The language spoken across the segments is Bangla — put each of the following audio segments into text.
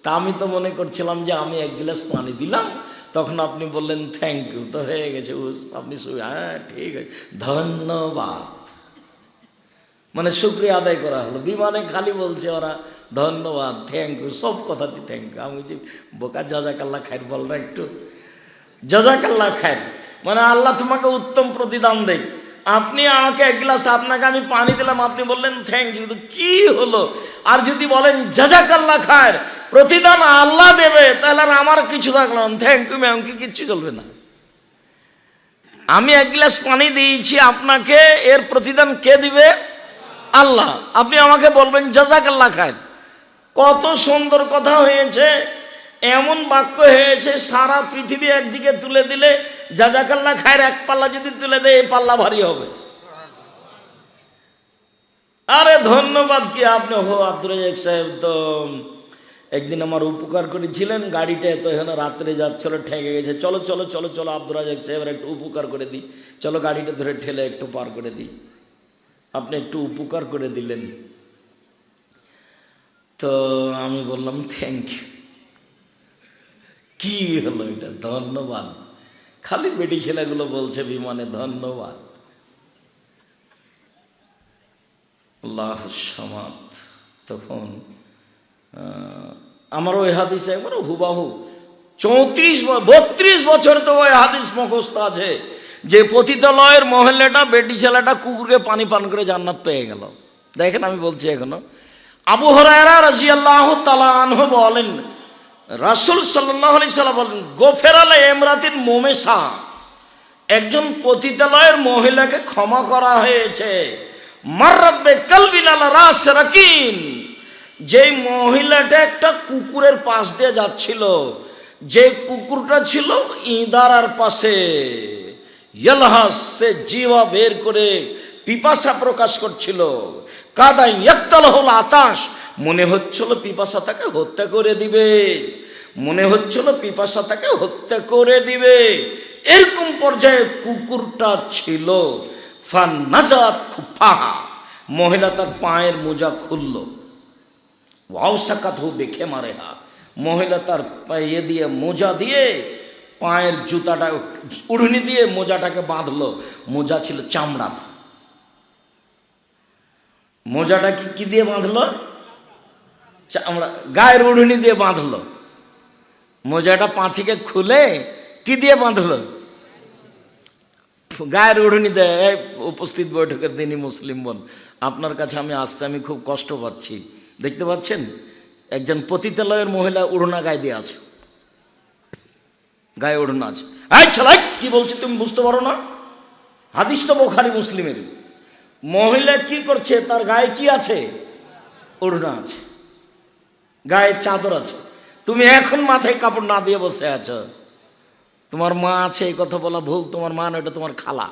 তা আমি তো মনে করছিলাম যে আমি এক গ্লাস পানি দিলাম, তখন আপনি বললেন থ্যাংক ইউ, তো হয়ে গেছে। আপনি হ্যাঁ ঠিক আছে, ধন্যবাদ, মানে শুকরিয়া আদায় করা হলো। বিমানে খালি বলছে ওরা ধন্যবাদ, থ্যাংক ইউ, সব কথাতে থ্যাংক ইউ। আমি যে বোকা, জাজাকাল্লাহ খায়ের বল না একটু, জাজাকাল্লাহ খায়ের, মানে আল্লাহ তোমাকে উত্তম প্রতিদান দেয়। আপনি আমাকে এক গ্লাস, আপনাকে আমি পানি দিলাম, আপনি বললেন থ্যাংক ইউ, তো কি হলো? আর যদি বলেন জাজাকাল্লাহ খায়ের, প্রতিদান আল্লাহ দেবে, তাহলে আর আমার কিছু থাকলো না, থ্যাংক ইউ ম্যাম কি কিচ্ছু চলবে না। আমি এক গ্লাস পানি দিয়েছি আপনাকে, এর প্রতিদান কে দিবে? আল্লাহ। আপনি আমাকে বলবেন জাযাকাল্লাহ খায়ের। কত সুন্দর কথা হয়েছে, এমন বাক্য হয়েছে, সারা পৃথিবী একদিকে তুলে দিলে জাযাকাল্লাহ খায়ের এক পাল্লা যদি তুলে দেয়, এই পাল্লা ভারী হবে। আরে ধন্যবাদ কি আপনি, হো আব্দুর রাজ্জাক সাহেব তো একদিন আমার উপকার করেছিলেন, গাড়িটা তো এখানে রাত্রে যাচ্ছিল, ঠেকে গেছে, চলো চলো চলো চলো আব্দুর রাজ্জাক সাহেব একটু উপকার করে দিই, চলো গাড়িটা ধরে ঠেলে একটু পার করে দিই। আপনি একটু উপকার করে দিলেন, তো আমি বললাম থ্যাংক ইউ। কি হলো এটা? ধন্যবাদ। খালি বেটি ছেলেগুলো বলছে বিমানে ধন্যবাদ। আল্লাহ সামাদ। তখন আমার ওই হাদিস একবার হুবাহু 32 বছর তো ওই হাদিস মুখস্থ আছে, যে পতিতালয়ের মহিলাটা, বেটি ছেলেটা কুকুরকে পানি পান করে জান্নাত পেয়ে গেল। দেখেন আমি বলছি এখনো। আবু হুরায়রা রাদিয়াল্লাহু তাআলা আনহু বলেন, রাসূল সাল্লাল্লাহু আলাইহি সাল্লাম বলেন, গোফেরালে ইমরাতিন মুমিসা, একজন পতিতালয়ের মহিলাকে ক্ষমা করা হয়েছে। মাররাত বিকালবিন আলা রাস রাকিন, যেই মহিলাটা একটা কুকুরের পাশ দিয়ে যাচ্ছিল, যে কুকুরটা ছিল ইদারার পাশে, ইয়ালহাস, সে জিহ্বা বের করে পিপাসা প্রকাশ করছিল। কাদাই ইয়াক্তালহুল আতাশ, মনে হচ্ছিল পিপাসা তাকে হত্যা করে দিবে, মনে হচ্ছিল পিপাসা তাকে হত্যা করে দিবে, এরকম পর্যায়ে কুকুরটা ছিল। ফান্নাজাত খুফাহা, মহিলা তার পায়ের মোজা খুলল। ওয়াউসাকাতহু বিখিমারিহা, মহিলা তার পায়ে দিয়ে মোজা দিয়ে পায়ের জুতাটা উড়ুনি দিয়ে মোজাটাকে বাঁধলো। মোজা ছিল চামড়ার। মোজাটা কি দিয়ে বাঁধলো? চামড়া, গায়ের উড়ুনি দিয়ে বাঁধলো। মোজাটা পা থেকে খুলে কি দিয়ে বাঁধলো? গায়ের উড়ুনি দেয়। উপস্থিত বৈঠকের দিনই মুসলিম বোন, আপনার কাছে আমি আসতে আমি খুব কষ্ট পাচ্ছি। দেখতে পাচ্ছেন একজন পতিতালয়ের মহিলা উড়না গায়ে দিয়ে আছে, গায়ে উড়না আছে। এই ছেলে কি বলছি তুমি বুঝতে পারো না? হাদিস তো বুখারী মুসলিমের। মহিলা কি করছে? তার গায়ে কি আছে? ওড়না আছে, গায়ে চাদর আছে। তুমি এখন মাথায় কাপড় না দিয়ে বসে আছো। তোমার মা আছে, এই কথা বলা ভুল। তোমার মা না, এটা তোমার খালা।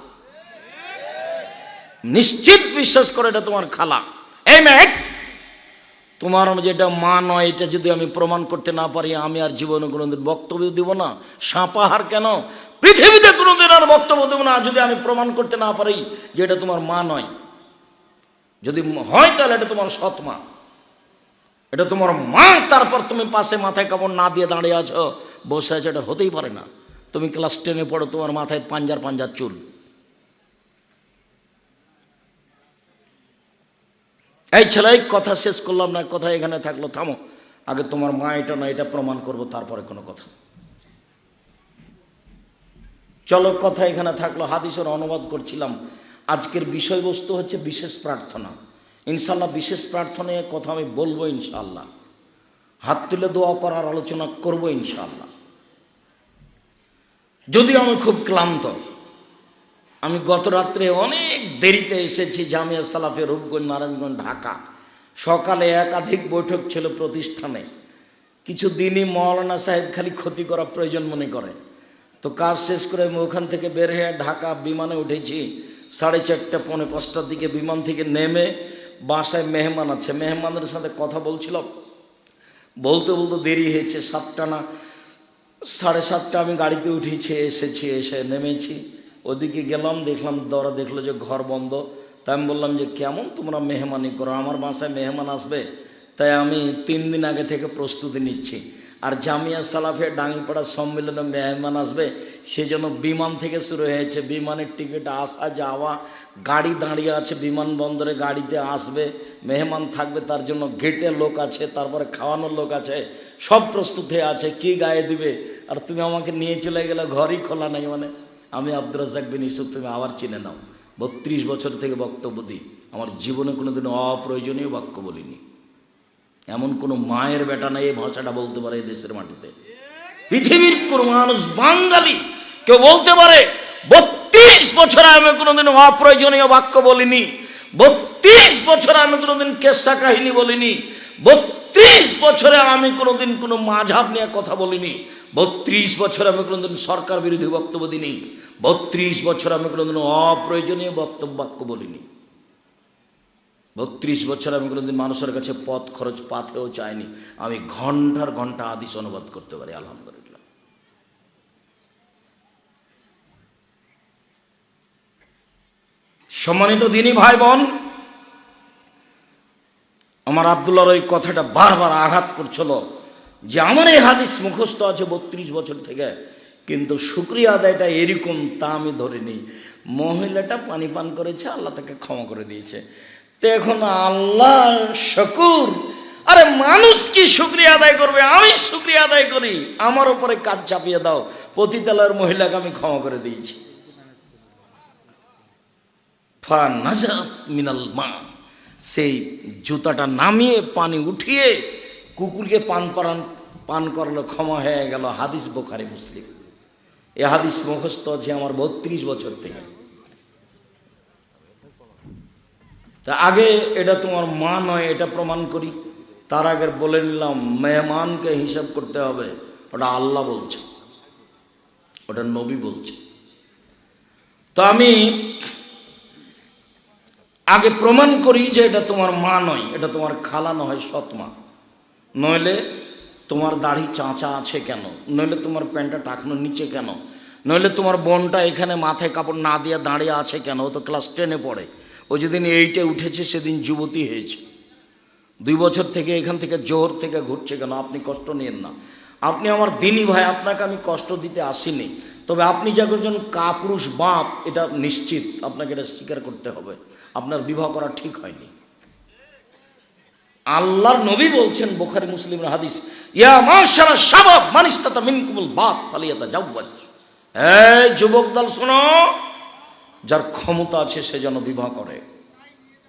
নিশ্চিত বিশ্বাস করে এটা তোমার খালা। এই মেয়ে, তোমার যেটা মা নয়, এটা যদি আমি প্রমাণ করতে না পারি, আমি আর জীবনে কোনোদিন বক্তব্য দিব না। সাপাহার কেন, পৃথিবীতে কোনোদিন আর বক্তব্য দেব না যদি আমি প্রমাণ করতে না পারি যে এটা তোমার মা নয়। যদি হয় তাহলে এটা তোমার সৎ মা, এটা তোমার মা। তারপর তুমি পাশে মাথায় কাপড় না দিয়ে দাঁড়িয়ে আছো, বসে আছো, এটা হতেই পারে না। তুমি ক্লাস 10-এ পড়ো, তোমার মাথায় পাঞ্জার পাঞ্জার চুল। এই ছেলে, কথা শেষ করলাম না, কথা এখানে থাকলো, থামো। আগে তোমার মা এটা না, এটা প্রমাণ করবো, তারপরে কোনো কথা। চলো, কথা এখানে থাকলো। হাদিসের অনুবাদ করছিলাম। আজকের বিষয়বস্তু হচ্ছে বিশেষ প্রার্থনা। ইনশাল্লাহ বিশেষ প্রার্থনায় কথা আমি বলবো ইনশাল্লাহ। হাত তুলে দোয়া করার আলোচনা করবো ইনশাল্লাহ। যদিও আমি খুব ক্লান্ত, আমি গত রাত্রে অনেক দেরিতে এসেছি জামিয়া সালাফে রূপগঞ্জ, নারায়ণগঞ্জ, ঢাকা। সকালে একাধিক বৈঠক ছিল প্রতিষ্ঠানে। কিছু দিনই মৌলানা সাহেব খালি ক্ষতি করা প্রয়োজন মনে করে। তো কাজ শেষ করে আমি ওখান থেকে বের হয়ে ঢাকা বিমানে উঠেছি 4:30 পৌনে 5টার দিকে। বিমান থেকে নেমে বাসায় মেহমান আছে, মেহমানদের সাথে কথা বলছিলাম। বলতে বলতে দেরি হয়েছে, 7টা না 7:30 আমি গাড়িতে উঠেছি, এসেছি, এসে নেমেছি। ওদিকে গেলাম, দেখলাম দরা দেখলো যে ঘর বন্ধ। তাই আমি বললাম যে কেমন তোমরা মেহমানি করো, আমার বাসায় মেহমান আসবে, তাই আমি 3 দিন আগে থেকে প্রস্তুতি নিচ্ছি। আর জামিয়া সালাফিয়া ডাঙ্গিপাড়া সম্মেলনে মেহমান আসবে, সেজন্য বিমান থেকে শুরু হয়েছে। বিমানের টিকিট, আসা যাওয়া, গাড়ি দাঁড়িয়ে আছে বিমানবন্দরে, গাড়িতে আসবে, মেহমান থাকবে, তার জন্য গেটে লোক আছে, তারপরে খাওয়ানোর লোক আছে, সব প্রস্তুত হয়ে আছে। কি গায়ে দিবে? আর তুমি আমাকে নিয়ে চলে গেলে, ঘরই খোলা নাই। মানে আমি আব্দুর রাজ্জাক বিন ইউসুফ, তুমি আবার চিনে নাও। 32 বছর থেকে বক্তব্য দিই, আমার জীবনে কোনোদিন অপ্রয়োজনীয় বাক্য বলিনি। এমন কোনো মায়ের বেটা নাই এই ভাষাটা বলতে পারে এই দেশের মাটিতে। পৃথিবীর কোন মানুষ, বাঙালি কেউ বলতে পারে 32 বছরে আমি কোনোদিন অপ্রয়োজনীয় বাক্য বলিনি, 32 বছরে আমি কোনোদিন কেসা কাহিনী বলিনি, 32 বছরে আমি কোনোদিন কোনো মাঝহাব নিয়ে কথা বলিনি, 32 বছরে আমি কোনোদিন সরকার বিরোধী বক্তব্য দিইনি, 32 বছর আমি কোনোদিন অপ্রয়োজনীয় বাক্য বলিনি, 32 বছর আমি কোনোদিন মানুষের কাছে পথ খরচ পাতেও চাইনি। আমি ঘন্টার ঘন্টা হাদিস অনুবাদ করতে পারি, আলহামদুলিল্লাহ। সম্মানিত দিনী ভাই বোন, আমার আব্দুল্লাহর ওই কথাটা বারবার আঘাত করছিল যে আমার এই হাদিস মুখস্থ আছে 32 বছর থেকে, কিন্তু শুকরিয়া আদায়টা এরকম তা আমি ধরিনি। মহিলাটা পানি পান করেছে, আল্লাহ তাকে ক্ষমা করে দিয়েছে। তো এখন আল্লাহ শুকুর, আরে মানুষ কি শুকরিয়া আদায় করবে? আমি শুকরিয়া আদায় করি, আমার উপরে কাজ চাপিয়ে দাও। পতিতালয়ের মহিলাকে আমি ক্ষমা করে দিয়েছি। মিনাল মা, সেই জুতাটা নামিয়ে পানি উঠিয়ে কুকুরকে পান করলো, ক্ষমা হয়ে গেল। হাদিস বুখারী মুসলিম। এ হাদিস মুখস্থ আছে আমার 32 বছর থেকে। তা আগে এটা তোমার মা নয়, এটা প্রমাণ করি। তার আগে বলে নিলাম মেহমানকে হিসাব করতে হবে, ওটা আল্লাহ বলছে, ওটা নবী বলছে। তো আমি আগে প্রমাণ করি যে এটা তোমার মা নয়, এটা তোমার খালা নয়, সৎমা। নইলে তোমার দাড়ি চাঁচা আছে কেন? নইলে তোমার প্যান্টটা টাকনোর নিচে কেন? নইলে তোমার বোনটা এখানে মাথায় কাপড় না দিয়ে দাঁড়িয়ে আছে কেন? ও তো ক্লাস 10-এ পড়ে, ও যেদিন 8-এ উঠেছে সেদিন যুবতী হয়েছে। 2 বছর থেকে এখান থেকে জোহর থেকে ঘুরছে কেন? আপনি কষ্ট নিয়েন না। আপনি আমার দিনী ভাই, আপনাকে আমি কষ্ট দিতে আসিনি। তবে আপনি যে একজন কাপুরুষ বাপ, এটা নিশ্চিত, আপনাকে এটা স্বীকার করতে হবে। আপনার বিবাহ করা ঠিক হয়নি। আল্লাহর নবী বলছেন, বুখারী মুসলিমের হাদিস, ইয়া মাশারা শাবাব মান ইসতাতা মিনকুমুল বাত ফালিয়াতাজাওয়াজ। এই যুবক দল শোনো, যার ক্ষমতা আছে সে যেন বিবাহ করে।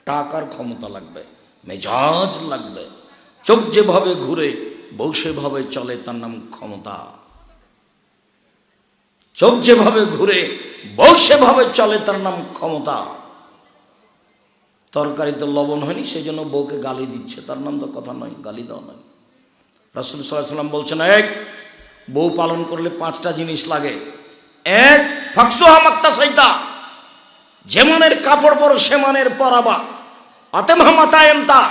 টাকার ক্ষমতা লাগবে, মেজাজ লাগবে, চোখ যেভাবে ঘুরে বউ সেভাবে চলে, তার নাম ক্ষমতা। চোখ যেভাবে ঘুরে বউ সেভাবে চলে, তার নাম ক্ষমতা। তরকারিতে লবণ হয়নি সেই জন্য বউকে গালি দিচ্ছে, তার নাম তো কথা নয়, গালি দেওয়া নয়। রাসূল সাল্লাল্লাহু আলাইহি ওয়াসাল্লাম বলছেন, এক, বউ পালন করলে 5টা জিনিস লাগে। এক, ফাকসুহা মাক্তাসাইতা, যে মানের কাপড় পরো সে মানের পরাবা। আতেমহা মাতায়েমতা,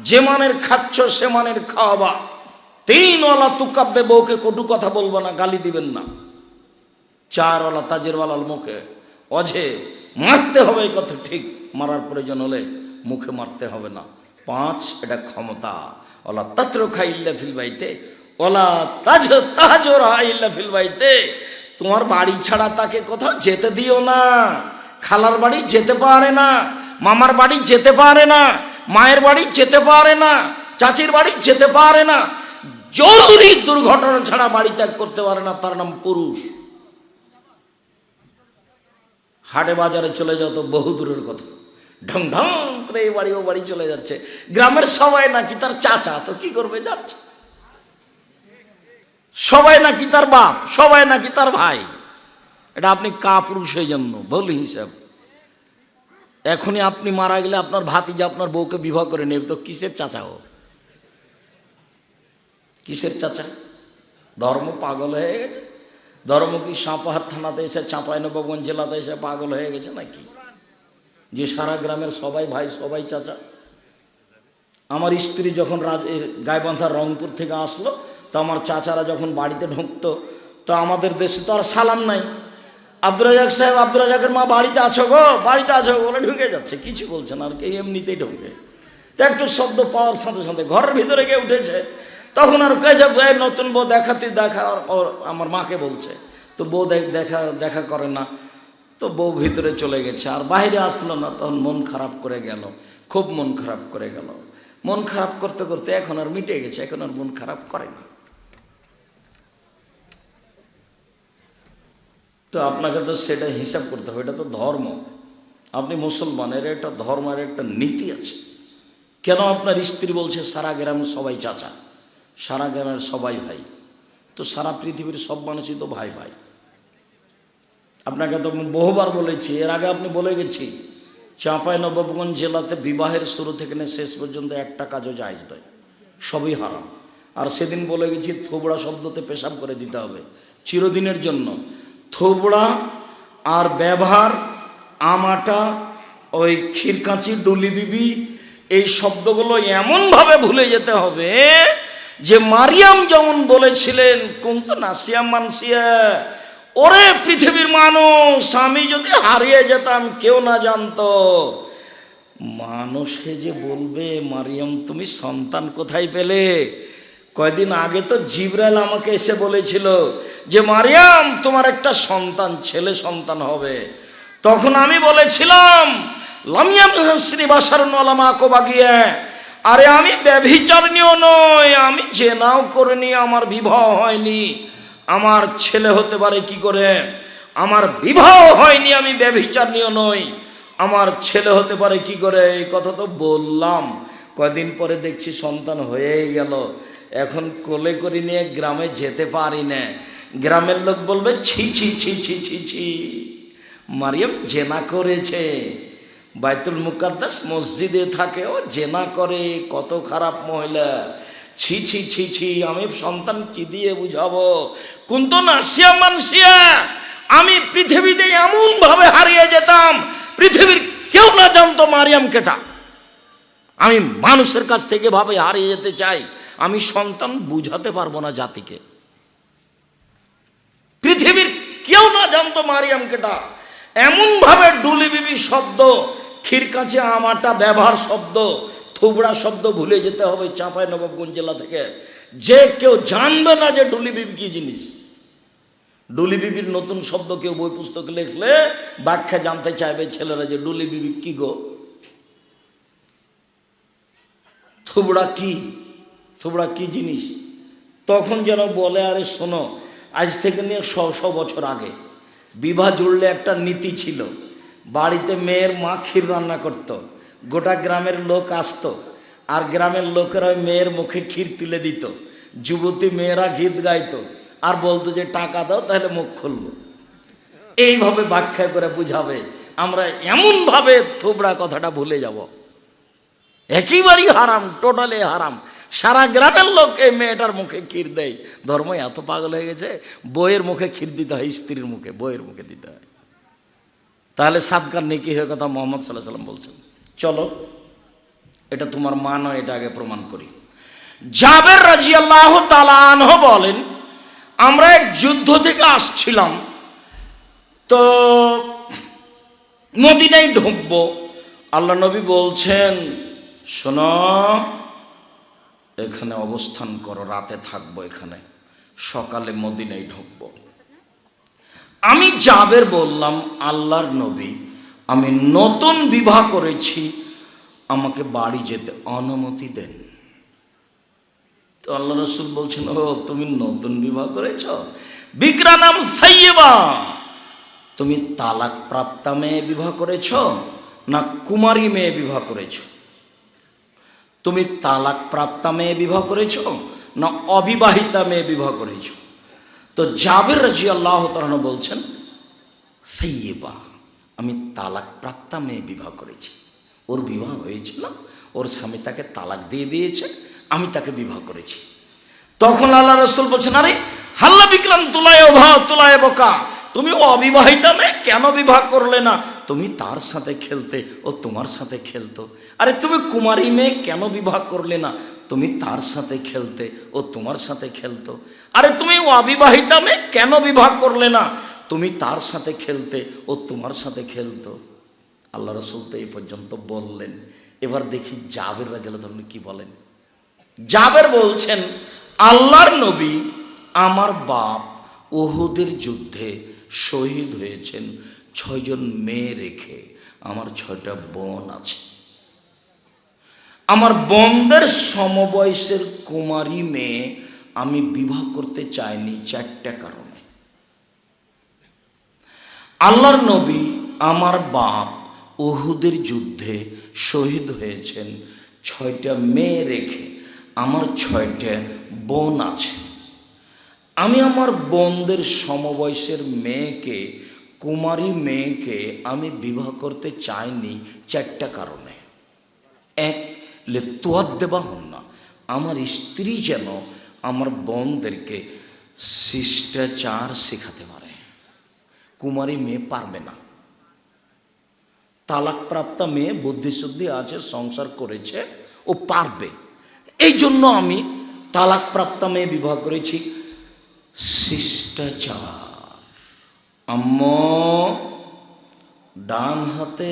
যে মানের খাচ্ছ সে মানের খাওয়াবা। 3, ওয়ালা তুকাব্বে, বউকে কটু কথা বলবো না, গালি দিবেন না। 4, ওয়ালা তাজিরওয়ালাল মুখে, অঝে মারতে হবে, এই কথা ঠিক, মারার প্রয়োজন হলে মুখে মারতে হবে না। 5, এটা ক্ষমতা। ওলা তাতরুকা ইল্লা ফিল বাইতে ওলা তাহজুরা ইল্লা ফিল বাইতে, তোমার বাড়ি ছাড়া তাকে কোথাও যেতে দিও না। খালার বাড়ি যেতে পারে না, মামার বাড়ি যেতে পারে না, মায়ের বাড়ি যেতে পারে না, চাচির বাড়ি যেতে পারে না, জরুরি দুর্ঘটনা ছাড়া বাড়ি ত্যাগ করতে পারে না, তার নাম পুরুষ। হাটে বাজারে চলে যাও তো বহু দূরের কথা, ঢং ঢং করে এই বাড়ি ও বাড়ি চলে যাচ্ছে। গ্রামের সবাই নাকি তার চাচা, তো কি করবে, যাচ্ছে। সবাই নাকি তার বাপ, সবাই নাকি তার ভাই। এটা আপনি কাপুরুষের জন্য ভুল হিসাব। এখনই আপনি মারা গেলে আপনার ভাতিজা আপনার বউকে বিবাহ করে নেবে, তো কিসের চাচা ও? কিসের চাচা? ধর্ম পাগল হয়ে গেছে। ধর্ম কি সাপাহার থানাতে এসে, চাঁপাইনবাবগঞ্জ জেলাতে এসে পাগল হয়ে গেছে নাকি, যে সারা গ্রামের সবাই ভাই, সবাই চাচা? আমার স্ত্রী যখন গাইবান্ধা রংপুর থেকে আসলো, তো আমার চাচারা যখন বাড়িতে ঢুকতো, তো আমাদের দেশে তো আর সালাম নাই। আব্দুর রাজাক সাহেব, আব্দুর রাজাকের মা বাড়িতে আছো গো, বাড়িতে আছো গো বলে ঢুকে যাচ্ছে, কিছু বলছে না, আর কি এমনিতেই ঢুকে। তো তো একটু শব্দ পাওয়ার সাথে সাথে ঘরের ভিতরে গিয়ে উঠেছে। তখন আর কয়েছে নতুন বউ দেখা, তুই দেখা। আমার মাকে বলছে, তো বউ দেখা করে না। তো বউ ভিতরে চলে গেছে, আর বাইরে আসলো না। তখন মন খারাপ করে গেল, খুব মন খারাপ করে গেল। মন খারাপ করতে করতে এখন আর মিটে গেছে, এখন আর মন খারাপ করে না। তো আপনাকে তো সেটা হিসাব করতে হবে, এটা তো ধর্ম। আপনি মুসলমানের একটা ধর্মের একটা নীতি আছে। কেন আপনার স্ত্রী বলছে সারা গ্রামের সবাই চাচা, সারা গ্রামের সবাই ভাই? তো সারা পৃথিবীর সব মানুষই তো ভাই ভাই। আপনাকে তো বহুবার বলেছি, এর আগে আপনি বলে গেছি, চাঁপাইনবাবগঞ্জ জেলাতে বিবাহের শুরু থেকে শেষ পর্যন্ত একটা কাজও জায়েজ নয়, সবই হারাম। আর সেদিন বলে গেছি থোবড়া শব্দতে পেশাব করে দিতে হবে চিরদিনের জন্য। থোবড়া আর ব্যবহার, আমাটা, ওই ক্ষীরকাঁচি, ডুলি বিবি, এই শব্দগুলো এমনভাবে ভুলে যেতে হবে যে মারিয়াম যেমন বলেছিলেন, কুনতু নাসিয়া মানসিয়া, ওরে পৃথিবীর মানুষ, আমি যদি হারিয়ে যেতাম কেউ না জানতো। মানুষে যে বলবে মারিয়াম তুমি সন্তান কোথায় পেলে? কয়দিন আগে তো জিবরাইল আমাকে এসে বলেছিল যে মারিয়াম তোমার একটা সন্তান, ছেলে সন্তান হবে। তখন আমি বলেছিলাম লামিয়াম শ্রীবাসারণ আলামা কোবাগিয়া, আরে আমি ব্যভিচারিণীও নই, আমি জেনাও করিনি, আমার বিবাহ হয়নি, আমার ছেলে হতে পারে কি করে? আমার বিবাহ হয়নি, আমি ব্যভিচারিণীও নই, আমার ছেলে হতে পারে কি করে? এই কথা তো বললাম। কয়দিন পরে দেখছি সন্তান হয়েই গেল। এখন কোলে করে নিয়ে গ্রামে যেতে পারি না। গ্রামের লোক বলবে ছি ছি ছি ছি ছি ছি, মারিয়াম জেনা করেছে। বাইতুল মুকাদ্দাস মসজিদে থাকে, ও জেনা করে, কত খারাপ মহিলা, ছি ছি ছি ছি। আমি সন্তান কি দিয়ে বুঝাবো? কুনতু নাসিয়া মানসিয়া, আমি পৃথিবীতে এমন ভাবে হারিয়ে যেতাম পৃথিবীর কেউ না জানতো মারিয়াম কেটা। আমি মানুষের কাছ থেকে ভাবে হারিয়ে যেতে চাই, আমি সন্তান বুঝাতে পারবো না জাতিকে। পৃথিবীর কেউ না জানতো মারিয়াম কেটা। এমন ভাবে ডুলি বিবি শব্দ, ক্ষীরকাঁচি আমাটা ব্যবহার শব্দ, থুবড়া শব্দ ভুলে যেতে হবে চাঁপাইনবাবগঞ্জ জেলা থেকে, যে কেউ জানবে না যে ডুলি বিবি কি জিনিস। ডুলি বিবির নতুন শব্দ কেউ বই পুস্তক লিখলে ব্যাখ্যা জানতে চাইবে ছেলেরা যে ডুলি বিবি কি গো, থুবড়া কি, থুবড়া কি জিনিস। তখন যেন বলে আরে শোনো, আজ থেকে নিয়ে 100 বছর আগে বিবাহ জুড়লে একটা নীতি ছিল। বাড়িতে মেয়ের মা ক্ষীর রান্না করত, গোটা গ্রামের লোক আসতো, আর গ্রামের লোকেরা ওই মেয়ের মুখে ক্ষীর তুলে দিত। যুবতী মেয়েরা গীত গাইতো আর বলতো যে টাকা দাও তাহলে মুখ খুলবো। এইভাবে ব্যাখ্যা করে বুঝাবে। আমরা এমনভাবে থুবড়া কথাটা ভুলে যাব, একেবারেই হারাম, টোটালি হারাম। সারা গ্রামের লোক এই মেয়েটার মুখে ক্ষীর দেয়। ধর্ম এত পাগল হয়ে গেছে, বইয়ের মুখে ক্ষীর দিতে হয়, স্ত্রীর মুখে, বইয়ের মুখে দিতে হয়, তাহলে সাদকার নেকি হয়ে কথা মোহাম্মদ সাল্লাল্লাহু আলাইহি ওয়াসাল্লাম বলছেন। চলো এটা তোমার মা নয়, এটা আগে প্রমাণ করি। জাবের রাদিয়াল্লাহু তাআলা আনহু বলেন, আমরা এক যুদ্ধ থেকে আসছিলাম, তো মদিনায় ঢুকবো। আল্লাহ নবী বলছেন শোনো, এখানে অবস্থান করো, রাতে থাকবো এখানে, সকালে মদিনায় ঢুকবো। আমি জাবের বললাম আল্লাহর নবী, আমি নতুন বিবাহ করেছি, আমাকে বাড়ি যেতে অনুমতি দেন। তো আল্লাহ রাসূল বলছেন, ও তুমি নতুন বিবাহ করেছ, বিকরা নাম সাইয়্যিবা, তুমি তালাক প্রাপ্তা মেয়ে বিবাহ করেছ না কুমারী মেয়ে বিবাহ করেছ? তুমি তালাক প্রাপ্তা মেয়ে বিবাহ করেছ না অবিবাহিতা মেয়ে বিবাহ করেছ? তো জাবের রাদিয়াল্লাহু তাআলা বলছেন সাইয়্যিবা, আমি তালাক প্রাপ্তা মেয়ে বিবাহ করেছি। ওর বিবাহ হয়েছিল, ওর স্বামী তাকে তালাক দিয়ে দিয়েছে, আমি তাকে বিবাহ করেছি। তখন আল্লাহ রাসূল বলছেন, আরে হাল্লা বিকরাম তুলায় বোকা, তুমি অবিবাহিতা মেয়ে কেন বিবাহ করলে না? তুমি তার সাথে খেলতে, ও তোমার সাথে খেলতো। আরে তুমি কুমারী মেয়ে কেন বিবাহ করলে না? তুমি তার সাথে খেলতে, ও তোমার সাথে খেলতো। আরে তুমি অবিবাহিতা মেয়ে কেন বিবাহ করলে না? তুমি তার সাথে খেলতে, ও তোমার সাথে খেলতো। আল্লাহ রাসূল তো এই পর্যন্ত বললেন, এবার দেখি জাবের রাদিয়াল্লাহু আনহু কি বলেন। জাবের বলছেন, আল্লাহর নবী আমার বাপ উহুদের যুদ্ধে শহীদ হয়েছেন 6 জন মেয়ে রেখে। আমার 6টা বোন আছে। আমার বোনদের সমবয়সের কুমারী মেয়ে আমি বিবাহ করতে চাইনি 4টা কারণে। আল্লাহর নবী আমার বাপ উহুদের যুদ্ধে শহীদ হয়েছেন 6টা মেয়ে রেখে। আমার 6টা বোন আছে। আমি আমার বোনদের সমবয়সের মেয়েকে, কুমারী মেয়েকে আমি বিবাহ করতে চাইনি 4টা কারণে। 1, লেতুয়াদ দেবা হন না, আমার স্ত্রী যেন আমার বোনদেরকে শিষ্টাচার শেখাতে পারে। কুমারী মেয়ে পারবে না। তালাকপ্রাপ্তা মেয়ে বুদ্ধিশুদ্ধি আছে, সংসার করেছে, ও পারবে। এই জন্য আমি তালাকপ্রাপ্তা মেয়ে বিবাহ করেছি। শিষ্টাচার, আম্মা ডান হাতে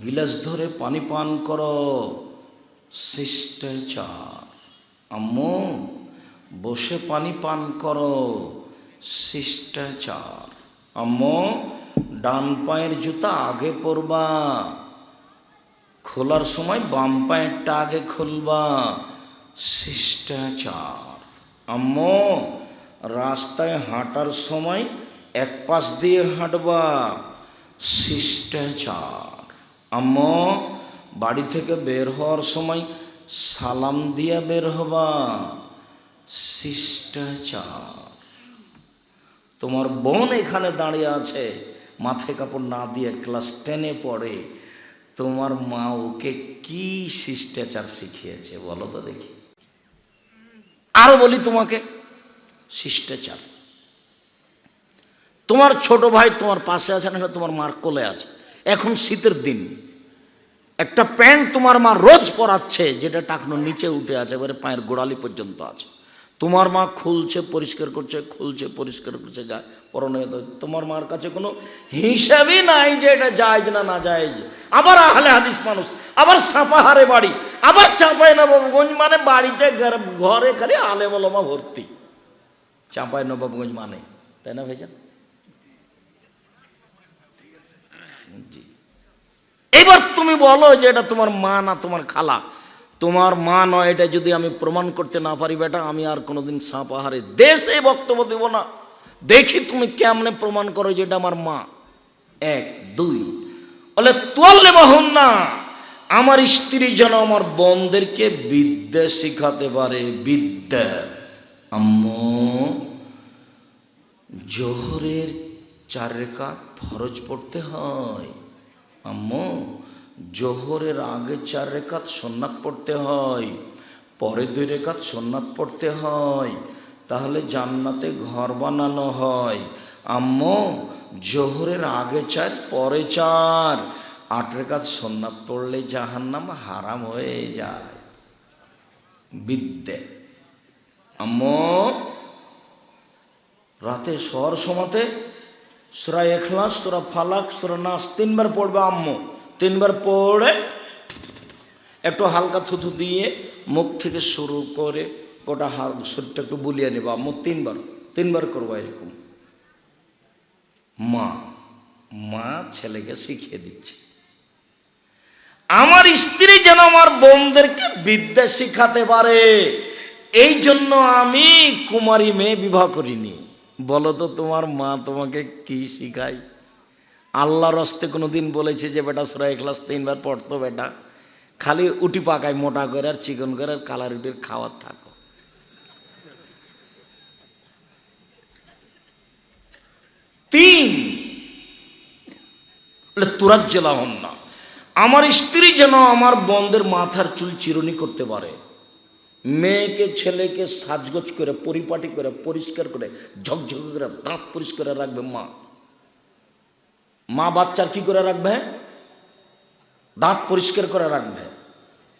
গিলাস ধরে পানি পান করো, শিষ্টাচার। আম্মু বসে পানি পান করো, শিষ্টাচার। আম্মু ডান পায়ের জুতা আগে পরবা, খোলার সময় বাম পায়েরটা আগে খুলবা, শিষ্টাচার। আম্মু রাস্তায় হাঁটার সময় এক পাশ দিয়ে হাঁটবা, শিষ্টাচার। আম্মু বাড়ি থেকে বের হওয়ার সময় সালাম দিয়ে বের হবা, শিষ্টাচার। তোমার বোন এখানে দাঁড়িয়ে আছে, মাথায় কাপড় না দিয়ে ক্লাস 10-এ পড়ে। তোমার মা ওকে কি শিষ্টাচার শিখিয়েছে বলো তো দেখি। আরো বলি তোমাকে, শিষ্টাচার। তোমার ছোট ভাই তোমার পাশে আছে না, তোমার মার কোলে আছে। এখন শীতের দিন, একটা প্যান্ট তোমার মা রোজ পরাচ্ছে, যেটা টাকনো নিচে উঠে আছে, এবারে পায়ের গোড়ালি পর্যন্ত আছে। তোমার মা খুলছে পরিষ্কার করছে, খুলছে পরিষ্কার করছে, গায়ে পরনে। তোমার মার কাছে কোনো হিসাবই নাই যে এটা জায়েজ না না জায়েজ। আবার আহলে হাদিস মানুষ, আবার সাপাহারে বাড়ি, আবার চাঁপাইনবাবগঞ্জ, মানে বাড়িতে ঘরে খালি আলেম ওলামা ভর্তি। চাঁপাইনবাবগঞ্জ মানে, তাই না ভাইজান? জি। এবার তুমি বলো যে এটা তোমার মা না তোমার খালা। তোমার মা নয়, এটা যদি আমি প্রমাণ করতে না পারি বেটা, আমি আর কোনোদিন সাপাহারে দেশে বক্তব্য দেব না। দেখি তুমি কেমনে প্রমাণ করো যে এটা আমার মা। 1, 2 বলে তোয়াল্লে বাহুন না, আমার স্ত্রী যেন আমার বোনদেরকে বিদ্যা শিখাতে পারে, বিদ্যা। আম্মু জোহরের 4 রাকাত ফরজ পড়তে হয়। আম্মু জোহরের আগে 4 রাকাত সুন্নাত পড়তে হয়, পরে 2 রাকাত সুন্নাত পড়তে হয়, তাহলে জান্নাতে ঘর বানানো হয়। আম্মু জোহরের আগে 4, পরে 4, 8 রাকাত সুন্নাত পড়লে জাহান্নাম হারাম হয়ে যায়। বিদ্যে। আম্মু রাতে শোয়ার সময়তে সূরা ইখলাস, সূরা ফালাক, সূরা নাস 3 বার পড়বে আম্মু। 3 বার পড়ে একটু হালকা থুথু দিয়ে মুখ থেকে শুরু করে গোটা শরীরটা একটু বুলিয়ে নেবা আম্মু। 3 বার করবো এরকম। মা ছেলেকে শিখিয়ে দিচ্ছে। আমার স্ত্রী যেন আমার বোনদেরকে বিদ্যা শিখাতে পারে, এই জন্য আমি কুমারী মেয়ে বিবাহ করিনি। বলো তো তোমার মা তোমাকে কি শিখায়? আল্লাহর হস্তে কোনোদিন বলেছে যে বেটা সূরা ইখলাস 3 বার পড়তো? বেটা খালি উটি পাকায় মোটা করে আর চিকন করে আর কালা রুটির খাওয়ার থাকো। তিন, তুরাজ্জেলা হন না, আমার স্ত্রী যেন আমার বোনদের মাথার চুল চিরুনি করতে পারে। মেয়েকে ছেলেকে সাজগোজ করে পরিপাটি করে পরিষ্কার করে ঝকঝক করে দাঁত পরিষ্কার রাখবে মা বাচ্চার কি করে রাখবে? দাঁত পরিষ্কার করে রাখবে।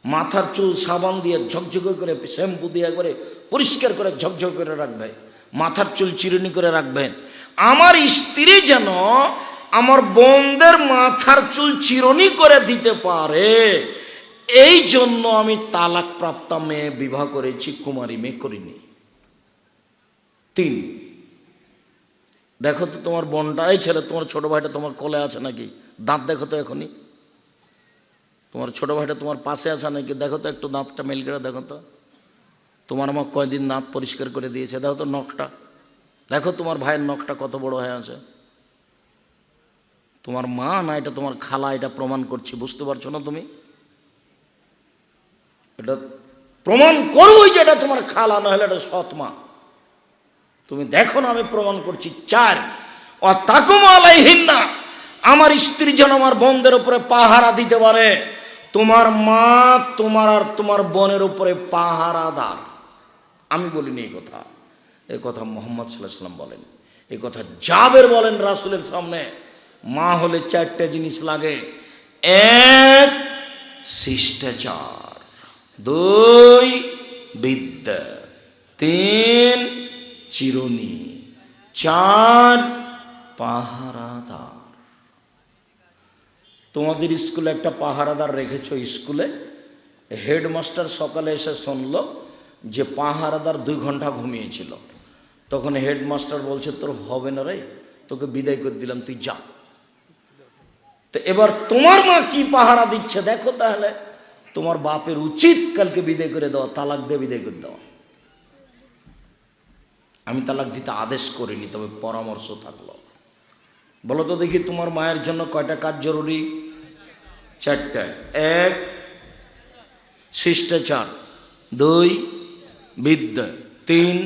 মাথার চুল সাবান দিয়ে ঝকঝকে করে, শ্যাম্পু দিয়ে করে পরিষ্কার করে ঝকঝক করে রাখবে। মাথার চুল চিরুনি করে রাখবে। আমার স্ত্রী যেন আমার বোনদের মাথার চুল চিরুনি করে দিতে পারে, এই জন্য আমি তালাক প্রাপ্তা মেয়ে বিবাহ করেছি, কুমারী মেয়ে করিনি। 3, দেখো তো তোমার বোনটা, এই ছেলে তোমার ছোট ভাইটা তোমার কোলে আছে নাকি? দাঁত দেখো তো এখনই। তোমার ছোট ভাইটা তোমার পাশে আছে নাকি? দেখো তো একটু দাঁতটা মেল করে দেখো তো। তোমার মা কয়দিন দাঁত পরিষ্কার করে দিয়েছে? দেখো তো নখটা, দেখো তোমার ভাইয়ের নখটা কত বড় হয়ে আছে। তোমার মা না এটা তোমার খালা, এটা প্রমাণ করছি, বুঝতে পারছো না তুমি? এটা প্রমাণ করবোই যে এটা তোমার খালা, না হলে এটা সৎ মা। তুমি দেখো না, আমি প্রমাণ করছি। 4, অতাকুম আলাইহিন্না, আমার স্ত্রী যেন আমার বোনদের উপরে পাহারা দিতে পারে। তোমার মা তোমার আর তোমার বোনের উপরে পাহারাদার। আমি বলিনি এই কথা, এই কথা মুহাম্মদ সাল্লাল্লাহু আলাইহি ওয়াসাল্লাম বলেন, এই কথা জাবের বলেন রাসূলের সামনে। মা হলে 4টে জিনিস লাগে। 1, শিষ্টাচার, 2, বিদ্যা, 3, চিরুনি, 4, পাহারাদার। তোমাদের স্কুলে একটা পাহারাদার রেখেছো স্কুলে। হেডমাস্টার সকালে এসে শুনল যে পাহারাদার 2 ঘন্টা ঘুমিয়েছিল। তখন হেডমাস্টার বলছে, তোর হবে না রে, তোকে বিদায় করে দিলাম, তুই যা। তো এবার তোমার মা কি পাহারা দিচ্ছে দেখো। তাহলে তোমার বাপের উচিত কালকে বিদায় করে দেওয়া, তালাক দিয়ে বিদায় করে দেওয়া। আমি তালাক দিতে আদেশ করিনি, তবে পরামর্শ থাকলো। বলো তো দেখি, তোমার মায়ের জন্য কয়টা কাজ জরুরি? 4টা। 1, শিষ্টাচার, 2, বিদ্যা, 3,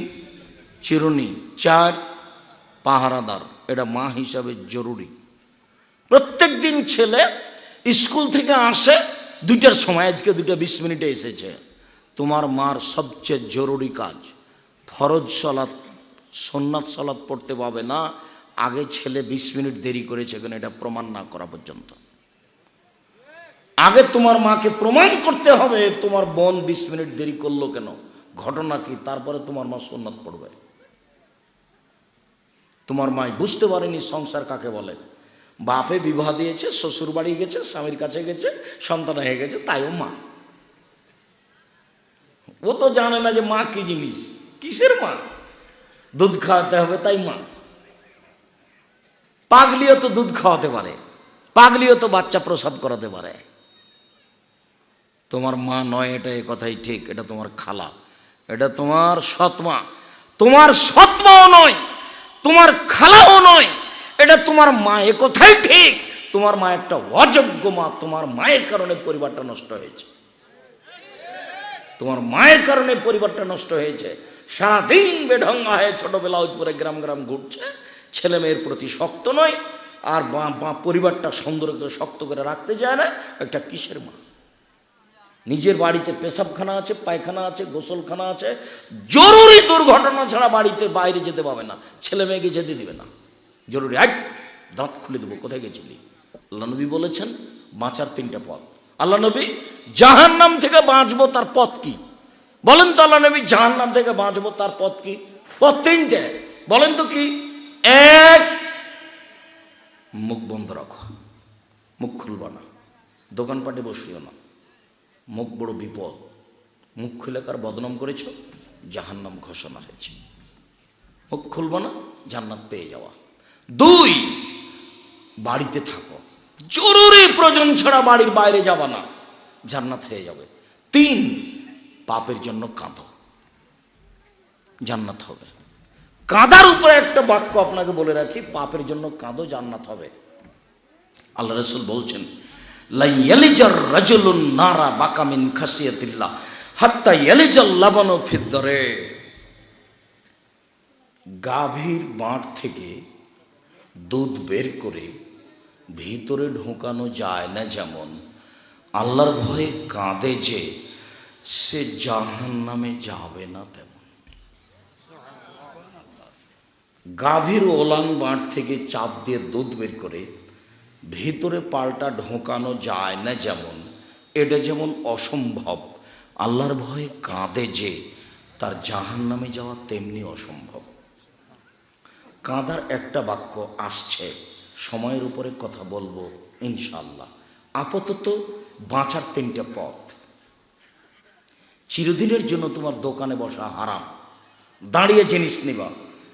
চিরুনি, 4, পাহারাদার। এটা মা হিসাবে জরুরি। প্রত্যেক দিন ছেলে স্কুল থেকে আসে 2টার সময়, আজকে 2:20 এসেছে। তোমার মার সবচেয়ে জরুরি কাজ, ফরজ সালাত, সুন্নাত সালাত পড়তে পাবে না, আগে ছেলে 20 মিনিট দেরি করেছে কেন এটা প্রমাণ না করা পর্যন্ত। আগে তোমার মাকে প্রমাণ করতে হবে তোমার বোন 20 মিনিট দেরি করলো কেন, ঘটনা কি, তারপরে তোমার মা সুন্নাত পড়বে। তোমার মা বুঝতে পারেনি সংসার কাকে বলে। বাপে বিবাহ দিয়েছে, শ্বশুর বাড়ি গেছে, স্বামীর কাছে গেছে, সন্তান হয়ে গেছে, তাইও মা। ও তো জানে না যে মা কি জিনিস, কিসের মা। দুধ খাওয়াতে হবে তাই মা। পাগলিও তো দুধ খাওয়াতে পারে, পাগলিও তো বাচ্চা প্রসব করাতে পারে। তোমার মা নয়, এটা এই কথাই ঠিক, এটা তোমার খালা, এটা তোমার সৎমা। তোমার সৎমাও নয়, তোমার খালাও নয়, এটা তোমার মা, এ কথাই ঠিক। তোমার মা একটা অযোগ্য মা। তোমার মায়ের কারণে পরিবারটা নষ্ট হয়েছে, তোমার মায়ের কারণে পরিবারটা নষ্ট হয়েছে। সারাদিন বেঢঙ্গা হয়ে ছোটবেলা উপরে গ্রাম গ্রাম ঘুরছে, ছেলে মেয়ের প্রতি শক্ত নয়, আর পরিবারটা সুন্দর করে শক্ত করে রাখতে যায় না। একটা কিসের মা? নিজের বাড়িতে পেশাবখানা আছে, পায়খানা আছে, গোসলখানা আছে, জরুরি দুর্ঘটনা ছাড়া বাড়িতে বাইরে যেতে পাবে না, ছেলে মেয়েকে যেতে দিবে না। জরুরি, দাঁত খুলে দেবো, কোথায় গেছিলি? আল্লাহ নবী বলেছেন বাঁচার 3টে পথ। আল্লাহ নবী জাহান্নাম থেকে বাঁচবো তার পথ কি বলেন তো? আল্লাহ নবী জাহান্নাম থেকে বাঁচবো তার পথ কি? পথ 3টে, বলেন তো কি? 1, মুখ বন্ধ রাখো, মুখ খুলবা না, দোকানপাটে বসিও না, মুখ বড় বিপদ। মুখ খুলে কার বদনাম করেছ, জাহান্নাম ঘোষণা হয়েছে। মুখ খুলবা না, জান্নাত পেয়ে যাওয়া। 2, বাড়িতে থাকো, জরুরি প্রয়োজন ছাড়া বাড়ির বাইরে যাবা না, জান্নাত হয়ে যাবে। 3, পাপের জন্য কাঁদো, জান্নাত হবে। কাঁদার উপরে একটা বাক্য আপনাকে বলে রাখি, পাপের জন্য কাঁদো, জান্নাত হবে। আল্লাহ রাসূল বলছেন, লা ইয়ালিজার রাজুলুন নারা বাকা মিন খাসিয়াতিল্লাহ হাত্তা ইয়ালিজাল লাবানু ফিদ দারে। গাভীর বাঁট থেকে দুধ বের করে ভিতরে ঢোকানো যায় না, যেমন আল্লাহর ভয়ে কাঁদে যে সে জাহান্নামে যাবে না, তেমন গাভীর ওলান বাঁট থেকে চাপ দিয়ে দুধ বের করে ভিতরে পাল্টা ঢোকানো যায় না, যেমন এটা যেমন অসম্ভব, আল্লাহর ভয়ে কাঁদে যে তার জাহান্নামে যাওয়া তেমনি অসম্ভব। কাঁদার একটা বাক্য আসছে, সময়ের উপরে কথা বলবো ইনশাআল্লাহ। আপাতত বাঁচার 3টে পথ। চিরদিনের জন্য তোমার দোকানে বসা হারাম। দাঁড়িয়ে জিনিস নিবা।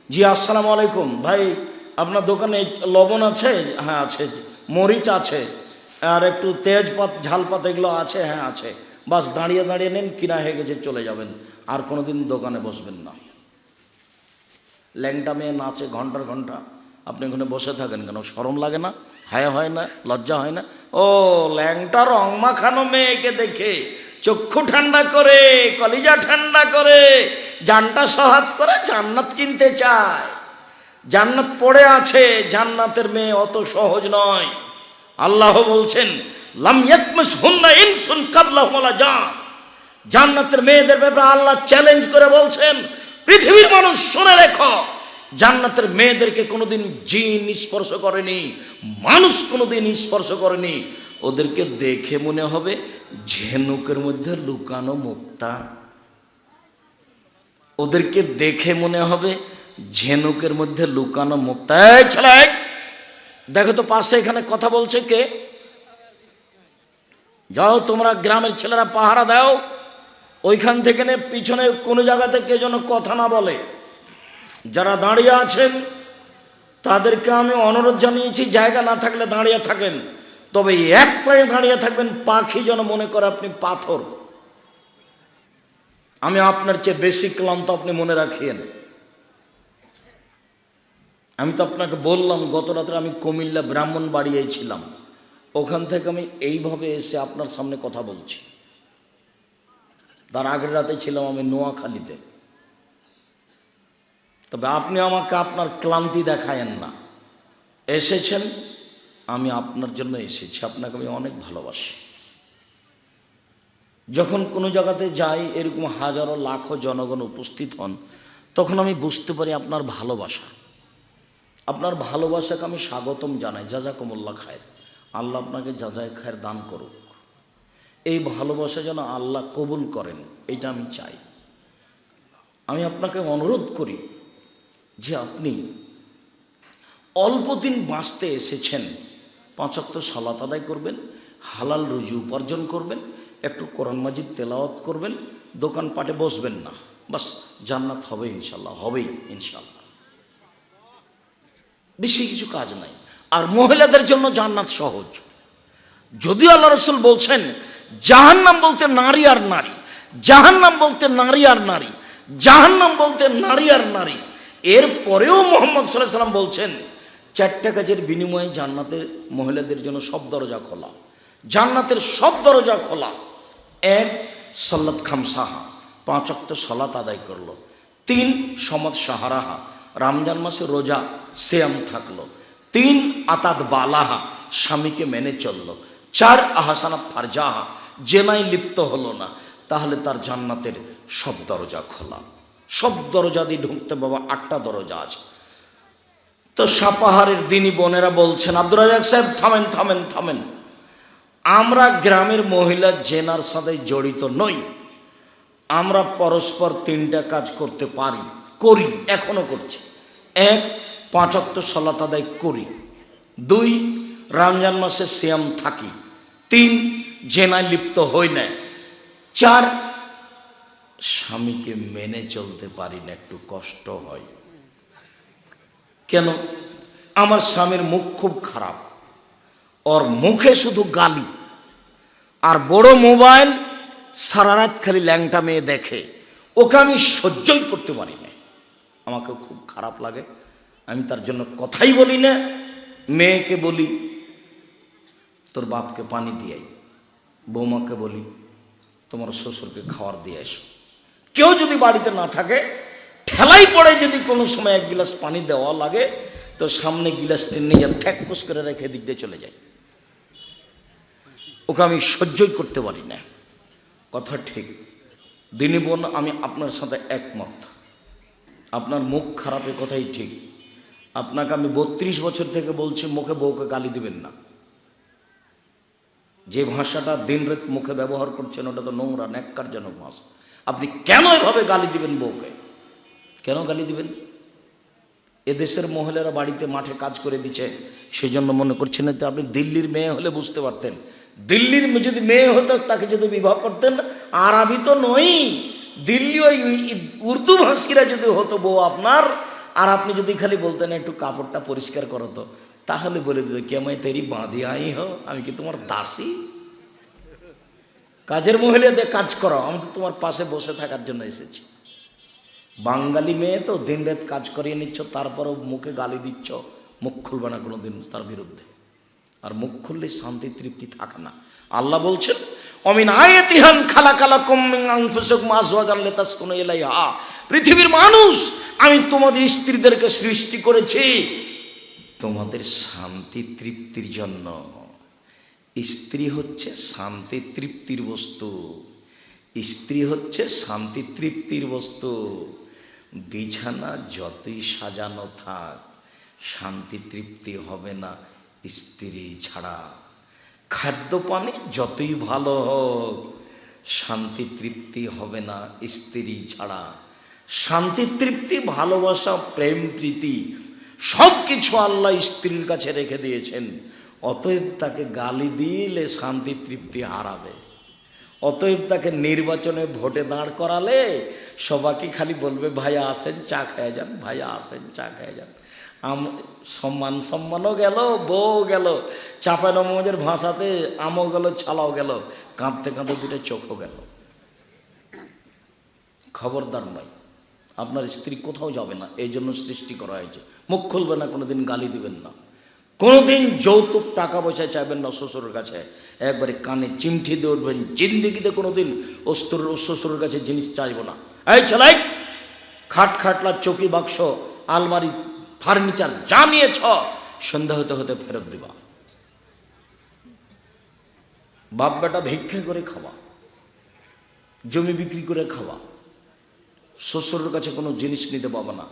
জি আসসালামু আলাইকুম ভাই, আপনার দোকানে লবণ আছে? হ্যাঁ আছে। মরিচ আছে? আর একটু তেজপাত ঝালপাত এগুলো আছে? হ্যাঁ আছে। বাস দাঁড়িয়ে দাঁড়িয়ে নেন, কিনা হয়ে গেছে চলে যাবেন, আর কোনোদিন দোকানে বসবেন না। ল্যাংটা মেয়ে নাচে ঘন্টার ঘন্টা, আপনি এখানে বসে থাকেন কেন? শরম লাগে না? হায়া হয় না? লজ্জা হয় না? ও ল্যাংটা রং মাখানো মেয়েকে দেখে চক্ষু ঠান্ডা করে, কলিজা ঠান্ডা করে, জানটা সহাত করে জান্নাত কিনতে চায়। জান্নাত পড়ে আছে, জান্নাতের মেয়ে অত সহজ নয়। আল্লাহ বলছেন লাম ইয়াতমাসহুন্না ইনসুন কাবলাহুম ওয়ালা জান। জান্নাতের মেয়েদের ব্যাপারে আল্লাহ চ্যালেঞ্জ করে বলছেন, পৃথিবীর মানুষ শুনে রেখো, জান্নাতের মেয়েদেরকে কোনোদিন জিন স্পর্শ করেনি, মানুষ কোনোদিন স্পর্শ করেনি। ওদেরকে দেখে মনে হবে ঝিনুকের মধ্যে লুকানো মুক্তা। ওদেরকে দেখে মনে হবে ঝিনুকের মধ্যে লুকানো মুক্তা। এই ছেলে দেখো তো পাশে এখানে কথা বলছে কে? যাও তোমরা গ্রামের ছেলেরা পাহারা দাও, ওইখান থেকে পিছনে কোনো জায়গাতে কে যেন কথা না বলে। যারা দাঁড়িয়ে আছেন তাদেরকে আমি অনুরোধ জানিয়েছি, জায়গা না থাকলে দাঁড়িয়ে থাকেন, তবে এক পায়ে দাঁড়িয়ে থাকবেন, পাখি যেন মনে করে আপনি পাথর। আমি আপনার চেয়ে বেশি ক্লান্ত, আপনি মনে রাখিয়েন। আমি তো আপনাকে বললাম গত রাত্রে আমি কুমিল্লা ব্রাহ্মণবাড়িয়ায় ছিলাম, ওখান থেকে আমি এইভাবে এসে আপনার সামনে কথা বলছি। তার আগের রাতে ছিলাম আমি নোয়াখালীতে। তবে আপনি আমাকে আপনার ক্লান্তি দেখায়েন না। এসেছেন, আমি আপনার জন্য এসেছি, আপনাকে আমি অনেক ভালোবাসি। যখন কোনো জায়গাতে যাই, এরকম হাজারো লাখো জনগণ উপস্থিত হন, তখন আমি বুঝতে পারি আপনার ভালোবাসা। আপনার ভালোবাসাকে আমি স্বাগতম জানাই। জাযাকুমুল্লাহ খায়ের। আল্লাহ আপনাকে জাযায়ে খায়ের দান করুক। এই ভালোবাসা যেন আল্লাহ কবুল করেন, এটা আমি চাই। আমি আপনাকে অনুরোধ করি যে আপনি অল্প দিন বাঁচতে এসেছেন, 5 ওয়াক্ত সালাত আদায় করবেন, হালাল রুজি উপার্জন করবেন, একটু কোরআন মাজিদ তেলাওয়াত করবেন, দোকানপাটে বসবেন না, বাস জান্নাত হবে ইনশাল্লাহ, হবেই ইনশাল্লাহ। বেশি কিছু কাজ নাই। আর মহিলাদের জন্য জান্নাত সহজ। যদিও আল্লাহ রাসূল বলছেন জাহান্নাম বলতে নারী আর নারী, জাহান্নাম বলতে নারী আর নারী, জাহান্নাম বলতে নারী আর নারী। এরপরেও মুহাম্মদ সাল্লাল্লাহু আলাইহি ওয়াসাল্লাম বলছেন 4টা কাজের বিনিময়ে জান্নাতের মহিলাদের জন্য সব দরজা খোলা, জান্নাতের সব দরজা খোলা। 1 সালাত খামসাহা, 5 ওয়াক্ত সালাত আদায় করলো। 3 সমাদ সাহারাহা, রমজান মাসে রোজা সিয়াম থাকলো। 3 আতাত বালাহা, স্বামীকে মেনে চললো। 4 আহসানাত ফারজাহা, জেনায় লিপ্ত হলো না। তাহলে তার জান্নাতের সব দরজা খোলা। সব দরজা দিয়ে ঢুকতে বাবা 8টা দরজা আছে। তো সাপাহারের দিনী বোনেরা বলছেন, আব্দুর রাজ্জাক সাহেব থামেন থামেন থামেন, আমরা গ্রামের মহিলা জেনার সাথে জড়িত নই। আমরা পরস্পর 3টা কাজ করতে পারি, করি, এখনো করছি। 1 5 ওয়াক্ত সালাত আদায় করি। 2 রমজান মাসে সিয়াম থাকি। 3 জেনায় লিপ্ত হই না। 4 স্বামীকে মেনে চলতে পারি না, একটু কষ্ট হয়। কেন? আমার স্বামীর মুখ খুব খারাপ, ওর মুখে শুধু গালি আর বড় মোবাইল, সারা রাত খালি ল্যাংটা মেয়ে দেখে, ওকে আমি সহ্যই করতে পারি না, আমাকে খুব খারাপ লাগে। আমি তার জন্য কথাই বলি না। মেয়েকে বলি তোর বাপকে পানি দিয়ে আই, বৌমাকে বলি তোমার শ্বশুরকে খাবার দিয়ে এসো। কেউ যদি বাড়িতে না থাকে, ঠেলাই পড়ে যদি কোনো সময় 1 গিলাস পানি দেওয়া লাগে, তো সামনে গিলাসটা নিয়ে ঠ্যাককুস করে রেখে দিক দিয়ে চলে যায়। ওকে আমি সহ্যই করতে পারি না। কথা ঠিক দিনী বোন, আমি আপনার সাথে একমত। আপনার মুখ খারাপের কথাই ঠিক। আপনাকে আমি 32 বছর থেকে বলছি মুখে বউকে গালি দিবেন না। যে ভাষাটা দিন রাত মুখে ব্যবহার করছেন ওটা তো নোংরা ন্যাক্কারজনক ভাষা। আপনি কেন এভাবে গালি দিবেন বউকে? কেন গালি দিবেন? এদেশের মহিলারা বাড়িতে মাঠে কাজ করে দিচ্ছে, সেই জন্য মনে করছেন না? আপনি দিল্লির মেয়ে হলে বুঝতে পারতেন দিল্লির যদি মেয়ে হতো তাকে যদি বিবাহ করতেন, আরবি তো নই, দিল্লি ওই উর্দু ভাষীরা যদি হতো বউ আপনার, আর আপনি যদি খালি বলতেন একটু কাপড়টা পরিষ্কার করো তো, তাহলে বলে দিত কে আমি তেরি বাঁধি আই হো, আমি কি তোমার দাসী? কাজের মহিলাদের কাজ করো, আমি তো তোমার পাশে বসে থাকার জন্য এসেছি। বাঙালি মেয়ে তো দিন রাত কাজ করিয়ে নিচ্ছ, তারপরও মুখে গালি দিচ্ছ, মুখ খুলবে না কোনোদিন তার বিরুদ্ধে। আর মুখ খুললে শান্তি তৃপ্তি থাকে না। আল্লাহ বলছেন অমিন আয়াতিহান খালাকালাকুম মিন আনফুসিকুম আজওয়াজান লিতাসকুনু ইলাইহা, পৃথিবীর মানুষ আমি তোমাদের স্ত্রীদেরকে সৃষ্টি করেছি তোমাদের শান্তি তৃপ্তির জন্য। স্ত্রী হচ্ছে শান্তি তৃপ্তির বস্তু, স্ত্রী হচ্ছে শান্তি তৃপ্তির বস্তু। বিছানা যতই সাজানো থাক শান্তি তৃপ্তি হবে না স্ত্রী ছাড়া। খাদ্য পানি যতই ভালো হোক শান্তি তৃপ্তি হবে না স্ত্রী ছাড়া। শান্তি তৃপ্তি, ভালোবাসা, প্রেম, প্রীতি সব কিছু আল্লাহ স্ত্রীর কাছে রেখে দিয়েছেন। অতএব তাকে গালি দিলে শান্তি তৃপ্তি হারাবে। অতএব তাকে নির্বাচনে ভোটে দাঁড় করালে সবাইকে খালি বলবে ভাইয়া আসেন চা খেয়ে যান, ভাইয়া আসেন চা খেয়ে যান। সম্মানও গেল, বউ গেল, চাঁপাইনবাবগঞ্জের ভাষাতে আমও গেল, ছালাও গেল, কাঁদতে কাঁদতে দুটো চোখও গেল। খবরদার নয়, আপনার স্ত্রী কোথাও যাবে না, এই জন্য সৃষ্টি করা হয়েছে। মুখ খুলবে না, কোনোদিন গালি দিবেন না, কোনোদিন যৌতুক টাকা পয়সা চাইবেন না শ্বশুরের কাছে, একবারে কানে চিমঠি দিয়ে উঠবেন। জিন্দিগিতে কোনোদিন শ্বশুরের কাছে জিনিস চাইব না। এই ছেলাই, খাট খাটলা, চৌকি, বাক্স, আলমারি, ফার্নিচার যা নিয়েছ সন্ধ্যা হতে হতে ফেরত দিবা। বাপ বেটা ভিক্ষা করে খাওয়া, জমি বিক্রি করে খাওয়া, শ্বশুরের কাছে কোনো জিনিস নিতে পাবো না।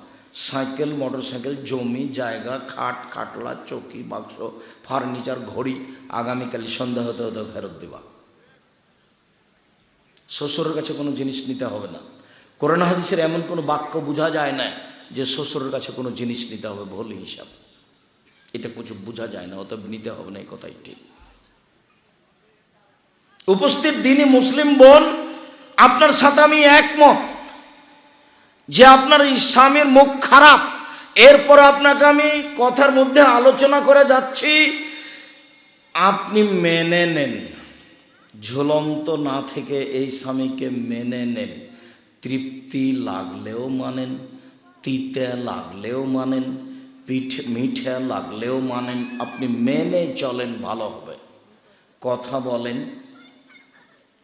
সাইকেল, মোটর সাইকেল, জমি জায়গা, খাট খাটলা, চৌকি, বাক্স, ফার্নিচার, ঘড়ি আগামীকাল সন্ধ্যা হতে হতে ফেরত দিবা। শ্বশুরের কাছে কোনো জিনিস নিতে হবে না। কোরআন হাদিসের এমন কোনো বাক্য বোঝা যায় না যে শ্বশুরের কাছে কোনো জিনিস নিতে হবে ভুল হিসাব, এটা কিছু বোঝা যায় না, অতএব নিতে হবে না, এই কথাই ঠিক। উপস্থিত দিনই মুসলিম বোন, আপনার সাথে আমি একমত যে আপনার স্বামীর মুখ খারাপ, এরপর আপনাকে আমি কথার মধ্যে আলোচনা করে যাচ্ছি, আপনি মেনে নেন, ঝুলন্ত না থেকে এই স্বামীকে মেনে নেন। তৃপ্তি লাগলেও মানেন, তিতে লাগলেও মানেন, মিঠে লাগলেও মানেন, আপনি মেনে চলেন, ভালো হবে। কথা বলেন,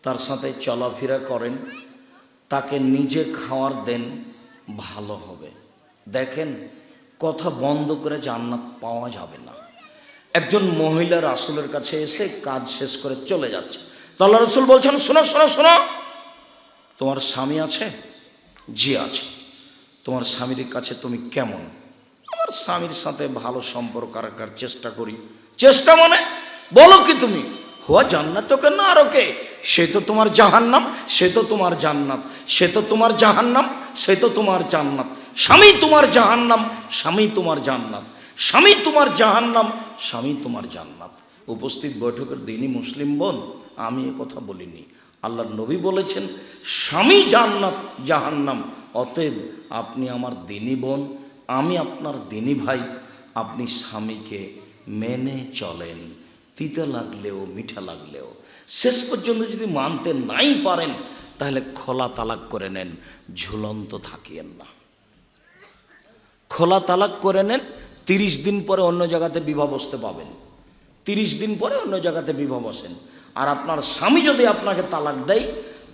তার সাথে চলাফেরা করেন, তাকে নিজে খাওয়ার দেন, ভালো হবে। দেখেন, কথা বন্ধ করে জান্নাত পাওয়া যাবে না। একজন মহিলা রাসূলের কাছে এসে কাজ শেষ করে চলে যাচ্ছে, তো আল্লাহ রাসূল বলছেন শোনো শোনো শোনো, তোমার স্বামী আছে? জি আছে। তোমার স্বামীর কাছে তুমি কেমন? আমার স্বামীর সাথে ভালো সম্পর্ক রাখার চেষ্টা করি। চেষ্টা মানে বলো কি তুমি? হুয়া জান্নাত তোকে না আর ওকে, সে তো তোমার জাহান্নাম, সে তো তোমার জান্নাত, সে তো তোমার জাহান্নাম, সে তো তোমার জান্নাত। স্বামী তোমার জাহান্নাম, স্বামী তোমার জান্নাত, স্বামী তোমার জাহান্নাম, স্বামী তোমার জান্নাত। উপস্থিত বৈঠকের দিনই মুসলিম বোন, আমি এ কথা বলিনি, আল্লাহর নবী বলেছেন স্বামী জান্নাত জাহান্নাম। অতএব আপনি আমার দিনী বোন, আমি আপনার দিনী ভাই, আপনি স্বামীকে মেনে চলেন, তিতা লাগলেও মিঠা লাগলেও। শেষ পর্যন্ত যদি মানতে নাই পারেন তাহলে খোলা তালাক করে নেন, ঝুলন্ত থাকিয়েন না। খোলা তালাক করে নেন, 30 দিন পরে অন্য জায়গাতে বিবাহ বসতে পাবেন, 30 দিন পরে অন্য জায়গাতে বিবাহ বসেন। আর আপনার স্বামী যদি আপনাকে তালাক দেয়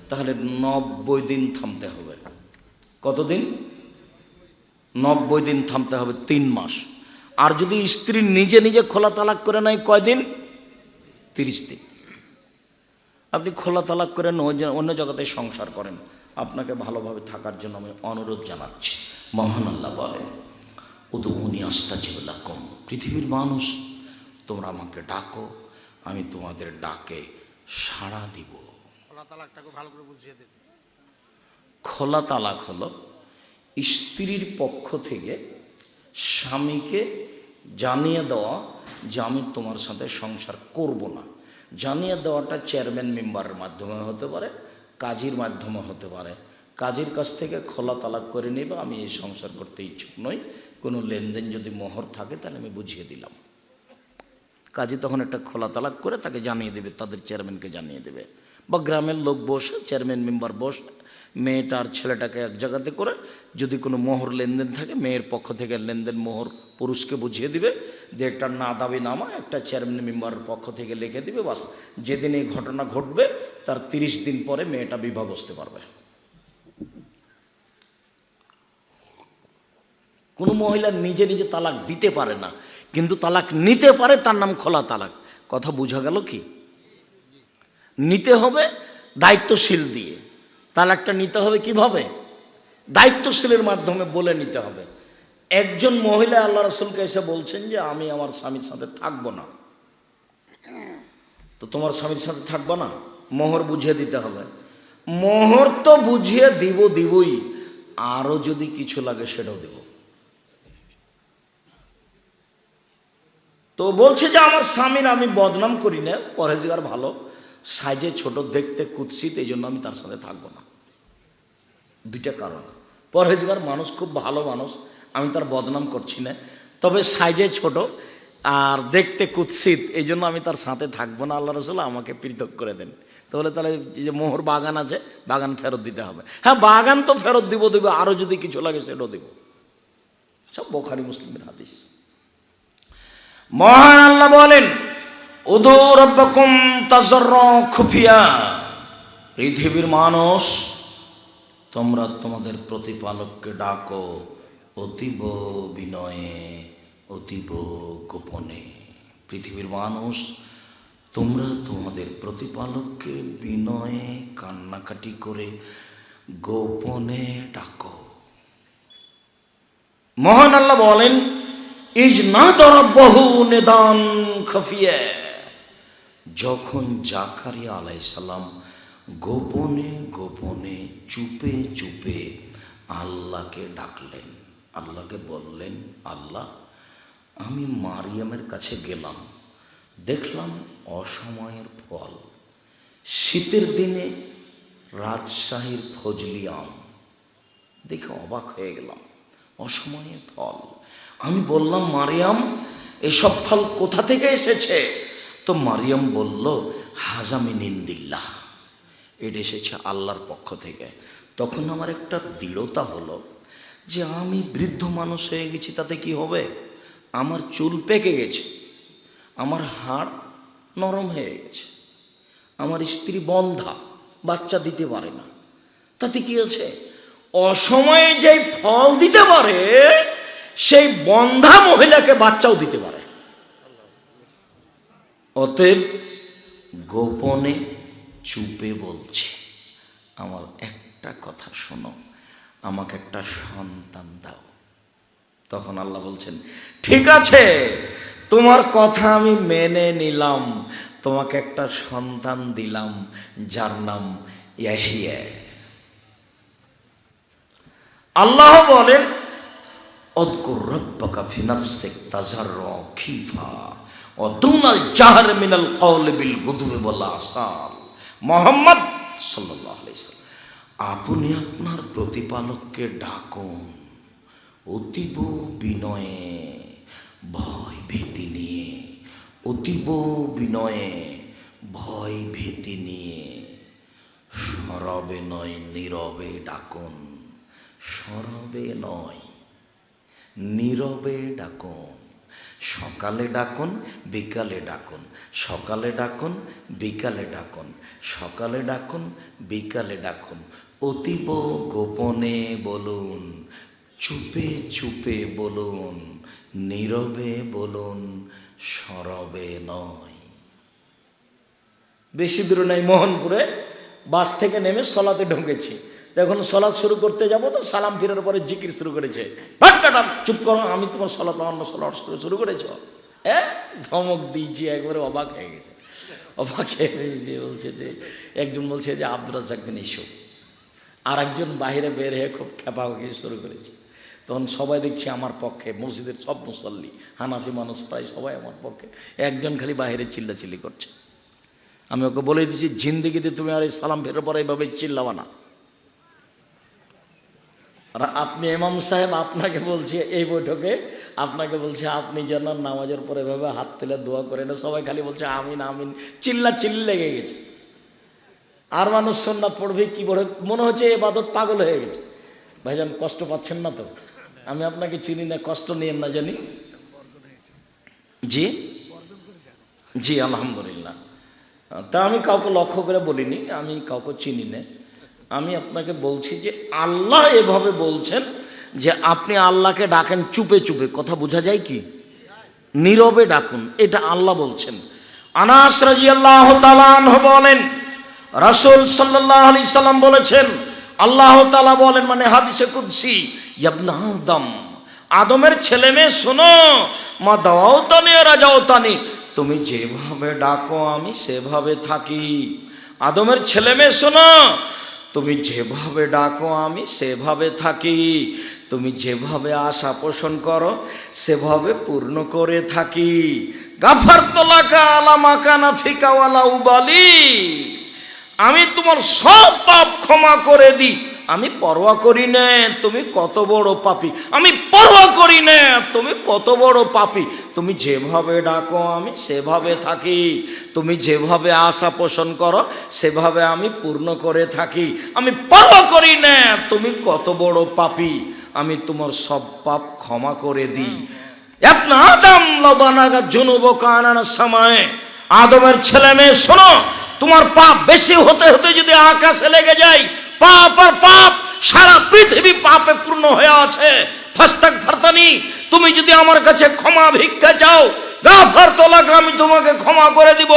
তাহলে 90 দিন থামতে হবে। কতদিন? 90 দিন থামতে হবে, 3 মাস। আর যদি স্ত্রী নিজে নিজে খোলা তালাক করে নেয় কয়দিন? 30 দিন। আপনি খোলা তালাক করেন, অন্য জায়গাতে সংসার করেন, আপনাকে ভালোভাবে থাকার জন্য আমি অনুরোধ জানাচ্ছি। মহান আল্লাহ বলেন উদউনি আস্তাজিব লাকুম, পৃথিবীর মানুষ তোমরা আমাকে ডাকো, আমি তোমাদের ডাকে সাড়া দিব। খোলা তালাকটাকে ভালো করে বুঝিয়ে দিন। খোলা তালাক হলো স্ত্রীর পক্ষ থেকে স্বামীকে জানিয়ে দেওয়া যে আমি তোমার সাথে সংসার করব না, জানিয়ে দেওয়াটা চেয়ারম্যান মেম্বারের মাধ্যমে হতে পারে, কাজীর মাধ্যমে হতে পারে। কাজীর কাছ থেকে খোলা তালাক করে নিবে, আমি এই সংসার করতে ইচ্ছুক নই, কোনো লেনদেন যদি মোহর থাকে তাহলে আমি বুঝিয়ে দিলাম। কাজী তখন একটা খোলা তালাক করে তাকে জানিয়ে দেবে, তাদের চেয়ারম্যানকে জানিয়ে দেবে, বা গ্রামের লোক বসে, চেয়ারম্যান মেম্বার বসে, মেয়েটা আর ছেলেটাকে এক জায়গাতে করে যদি কোনো মোহর লেনদেন থাকে, মেয়ের পক্ষ থেকে লেনদেন মোহর পুরুষকে বুঝিয়ে দিবে, দিয়ে একটা না দাবি নামা একটা চেয়ারম্যান মেম্বারের পক্ষ থেকে লিখে দিবে। বাস, যেদিন এই ঘটনা ঘটবে তার 30 দিন পরে মেয়েটা বিবাহ বসতে পারবে। কোনো মহিলা নিজে নিজে তালাক দিতে পারে না, কিন্তু তালাক নিতে পারে, তার নাম খোলা তালাক। কথা বোঝা গেল কি? নিতে হবে দায়িত্বশীল দিয়ে, তালাকটা নিতে হবে কিভাবে? দায়িত্বশীলের মাধ্যমে বলে নিতে হবে। একজন মহিলা আল্লাহ রাসূলকে এসে বলছেন যে আমি আমার স্বামীর সাথে থাকবো না। তো তোমার স্বামীর সাথে থাকবো না, মোহর বুঝিয়ে দিতে হবে। মোহর তো বুঝিয়ে দিবই, আরো যদি কিছু লাগে সেটাও দেব। তো বলছে যে আমার স্বামীর আমি বদনাম করি না, পরহেজগার ভালো, সাইজে ছোট, দেখতে কুৎসিত, এই জন্য আমি তার সাথে থাকবো না। দুইটা কারণ, পরহেজগার মানুষ, খুব ভালো মানুষ, আমি তার বদনাম করছি না, তবে সাইজে ছোট আর দেখতে কুৎসিত, এই জন্য আমি তার সাথে থাকবো না। আল্লাহ রাসূল আমাকে পৃথক করে দেন। তাহলে যে মোহর বাগান আছে, বাগান ফেরত দিতে হবে। হ্যাঁ, বাগান তো ফেরত দিব, আরো যদি কিছু লাগে সেটাও দিব। সব বুখারী মুসলিমের হাদিস। মহান আল্লাহ বলেন, উদু রাব্বাকুম তাযাররা খুফিয়া, পৃথিবীর মানুষ তোমরা তোমাদের প্রতিপালককে ডাকো অতীব বিনয়ে, অতীব গোপনে। পৃথিবীর মানুষ তোমরা তোমাদের প্রতিপালককে বিনয়ে, কান্নাকাটি করে, গোপনে ডাকো। মহান আল্লাহ বলেন, ইজনাদা রাব্বাহু নিদান খাফিয়া, যখন জাকারিয়া আলাইহিস সালাম গোপনে গোপনে, চুপে চুপে আল্লাহকে ডাকলেন, আল্লাহকে বললেন, আল্লাহ আমি মারিয়ামের কাছে গেলাম, দেখলাম অসময়ের ফল, শীতের দিনে রাজশাহীর ফজলি আম দেখে অবাক হয়ে গেলাম, অসময়ের ফল। আমি বললাম, মারিয়াম এসব ফল কোথা থেকে এসেছে? তো মারিয়াম বলল, হাজা মিন ইন্দিল্লাহ, এটা এসেছে আল্লাহর পক্ষ থেকে। তখন আমার একটা দৃঢ়তা হলো যে আমি বৃদ্ধ মানুষ হয়ে গেছি, তাতে কি হবে? আমার চুল পেকে গেছে, আমার হাড় নরম হয়ে গেছে, আমার স্ত্রী বন্ধা, বাচ্চা দিতে পারে না, তাতে কি আছে? অসময়ে যে ফল দিতে পারে সেই বন্ধা মহিলাকে বাচ্চাও দিতে পারে। অতএব গোপনে চুপে বলছি, আমার একটা কথা শোনো, আমাকে একটা সন্তান দাও। তখন আল্লাহ বলছেন, ঠিক আছে, তোমার কথা আমি মেনে নিলাম, তোমাকে একটা সন্তান দিলাম, যার নাম ইয়াহিয়া। আল্লাহ বলেন, উযকুর রাব্বাকা ফি নাফসিক তাযাররুআ খিফা ওয়া দুনাল জাহর মিনাল কওলি বিল গুদুবি ওয়াল আসাল। মুহাম্মদ সাল্লাল্লাহু আলাইহি ওয়াসাল্লাম, আপনি আপনার প্রতিপালককে ডাকুন অতীব বিনয়ে, ভয় ভীতি নিয়ে, অতীব বিনয়ে, ভয় ভীতি নিয়ে, সরবে নয় নীরবে ডাকুন, সরবে নয় নীরবে ডাকুন। সকালে ডাকুন, বিকালে ডাকুন, সকালে ডাকুন, বিকালে ডাকুন, সকালে ডাকুন, বিকালে ডাকুন, অতীব গোপনে বলুন, চুপে চুপে বলুন, নীরবে বলুন, সরবে নয়। বেশি দূরে নাই, মোহনপুরে বাস থেকে নেমে সলাতে ঢুকেছি, তখন সলাৎ শুরু করতে যাব, তো সালাম ফিরার পরে জিকির শুরু করেছে, চুপ করো, আমি তোমার সলাৎ অন্য সলাৎ শুরু করেছ। ধমক দিয়েছি, একবারে অবাক হয়ে গেছে। অবাক হয়ে যে বলছে যে, একজন বলছে যে আব্দুর রাজ্জাক বিন ইউসুফ, আর একজন বাইরে বের হয়ে খুব খেপাখেপি শুরু করেছে। তখন সবাই দেখছি আমার পক্ষে, মসজিদের সব মুসল্লি, হানাফি মানুষ প্রায় সবাই আমার পক্ষে, একজন খালি বাইরে চিল্লাচিল্লি করছে। আমি ওকে বলে দিয়েছি, জিন্দিগিতে তুমি আর এই সালাম ফেরার পরে এইভাবে চিল্লাবা না। আর আপনি ইমাম সাহেব, আপনাকে বলছি এই বৈঠকে, আপনাকে বলছি আপনি যেন নামাজের পরে এভাবে হাত তুলে দোয়া করে না, সবাই খালি বলছে আমিন আমিন, চিল্লি লেগে গেছে। আর মানুষ সুন্নাত পড়বে কি পড়ে, মনে হচ্ছে ইবাদত পাগল হয়ে গেছে। ভাইজান কষ্ট পাচ্ছেন না তো? আমি আপনাকে চিনি না, কষ্ট নিয়েন না জানি। জি জি আলহামদুলিল্লাহ। তা আমি কাউকে লক্ষ্য করে বলিনি, আমি কাউকে চিনি না। আমি আপনাকে বলছি যে আল্লাহ এভাবে বলছেন যে আপনি আল্লাহকে ডাকেন চুপে চুপে, কথা বোঝা যায় কি? নীরবে ডাকুন, এটা আল্লাহ বলছেন। আনাস রাদিয়াল্লাহু তাআলা আনহু বলেন, রাসূল সাল্লাল্লাহু আলাইহি সাল্লাম বলেছেন, আল্লাহ তাআলা বলেন, মানে হাদিসে কুদসি, ইবনে আদম, আদমের ছেলে মেয়ে শোনো, মা দাওতানি রাজাওতানি, তুমি যেভাবে ডাকো আমি সেভাবে থাকি। আদমের ছেলে মেয়ে শোনো, তুমি যেভাবে ডাকো আমি সেভাবে থাকি। তুমি যেভাবে আশা পোষণ করো সেভাবে পূর্ণ করে থাকি। গাফারতু লাকা আলা মা কানা ফিকা ওয়ালা উবালি, আমি তোমার সব পাপ ক্ষমা করে দিই, আমি পরোয়া করি না তুমি কত বড় পাপী, আমি পরোয়া করি না তুমি কত বড় পাপী। তুমি যেভাবে ডাকো আমি সেভাবে থাকি, তুমি যেভাবে আশা পোষণ করো সেভাবে আমি পূর্ণ করে থাকি। আমি পরোয়া করি না তুমি কত বড় পাপী, আমি তোমার সব পাপ ক্ষমা করে দিই। ইবনে আদম লাবানাগা জুনুবকা আনানা সামায়ে, আদমের ছেলে মেয়ে শোনো, তোমার পাপ বেশি হতে হতে যদি আকাশে লেগে যায়, পাপ আর পাপ, সারা পৃথিবী পাপে পূর্ণ হয়ে আছে। ফাস্তাগফিরতানি, তুমি যদি আমার কাছে ক্ষমা ভিক্ষা চাও, গাফারতু লাকা, আমি তোমাকে ক্ষমা করে দিব।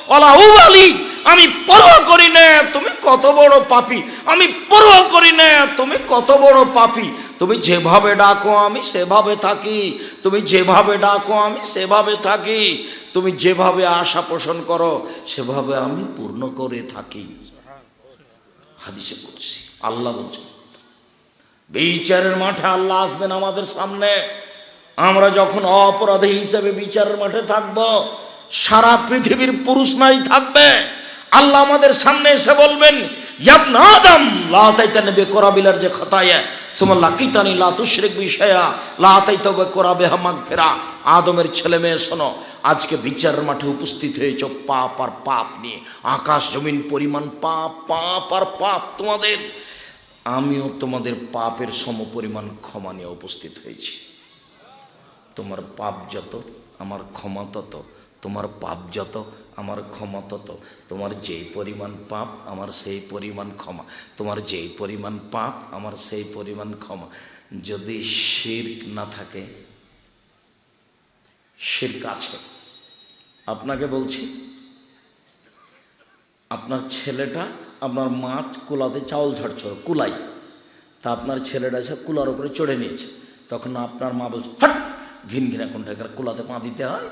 ওয়ালা উবালি, আমি পরোয়া করি না তুমি কত বড় পাপী, আমি পরোয়া করি না তুমি কত বড় পাপী। তুমি যেভাবে ডাকো আমি সেভাবে থাকি, তুমি যেভাবে ডাকো আমি সেভাবে থাকি, তুমি যেভাবে আশা পোষণ করো সেভাবে আমি পূর্ণ করে থাকি। হাদিসে কুদসি আল্লাহ বলছেন। বিচারের মাঠে আল্লাহ আসবেন আমাদের সামনে, আমরা যখন অপরাধী হিসেবে বিচারের মাঠে থাকব, সারা পৃথিবীর পুরুষ নারী থাকবে, আল্লাহ আমাদের সামনে এসে বলবেন, ইবনে আদম লা তাইতানি বিকরাবিলার যে খতায়া সুম্মা লাকিতানি লা তুশরিক বি শাইআ লা তাইতা বিকরাবিহা মাগফিরা। আদমের ছেলে মেয়ে শোনো, আজকে বিচারের মাঠে উপস্থিত হয়েছ পাপ আর পাপ নিয়ে, আকাশ জমিন পরিমাণ পাপ, পাপ আর পাপ তোমাদের, আমিও তোমাদের পাপের সমপরিমাণ ক্ষমা নিয়ে উপস্থিত হয়েছি। তোমার পাপ যত আমার ক্ষমা তত, তোমার পাপ যত আমার ক্ষমা তত, তোমার যেই পরিমাণ পাপ আমার সেই পরিমাণ ক্ষমা, তোমার যেই পরিমাণ পাপ আমার সেই পরিমাণ ক্ষমা। যদি শিরক না থাকে, শিরক আছে, আপনাকে বলছি, আপনার ছেলেটা, আপনার মা কুলাতে চাউল ঝাড়ছিল, কুলাই, তা আপনার ছেলেটা এসে কুলার উপরে চড়ে নিয়েছে, তখন আপনার মা বলছে হাট, ঘিন ঘিনা কোনটা, কুলাতে পা দিতে হয়।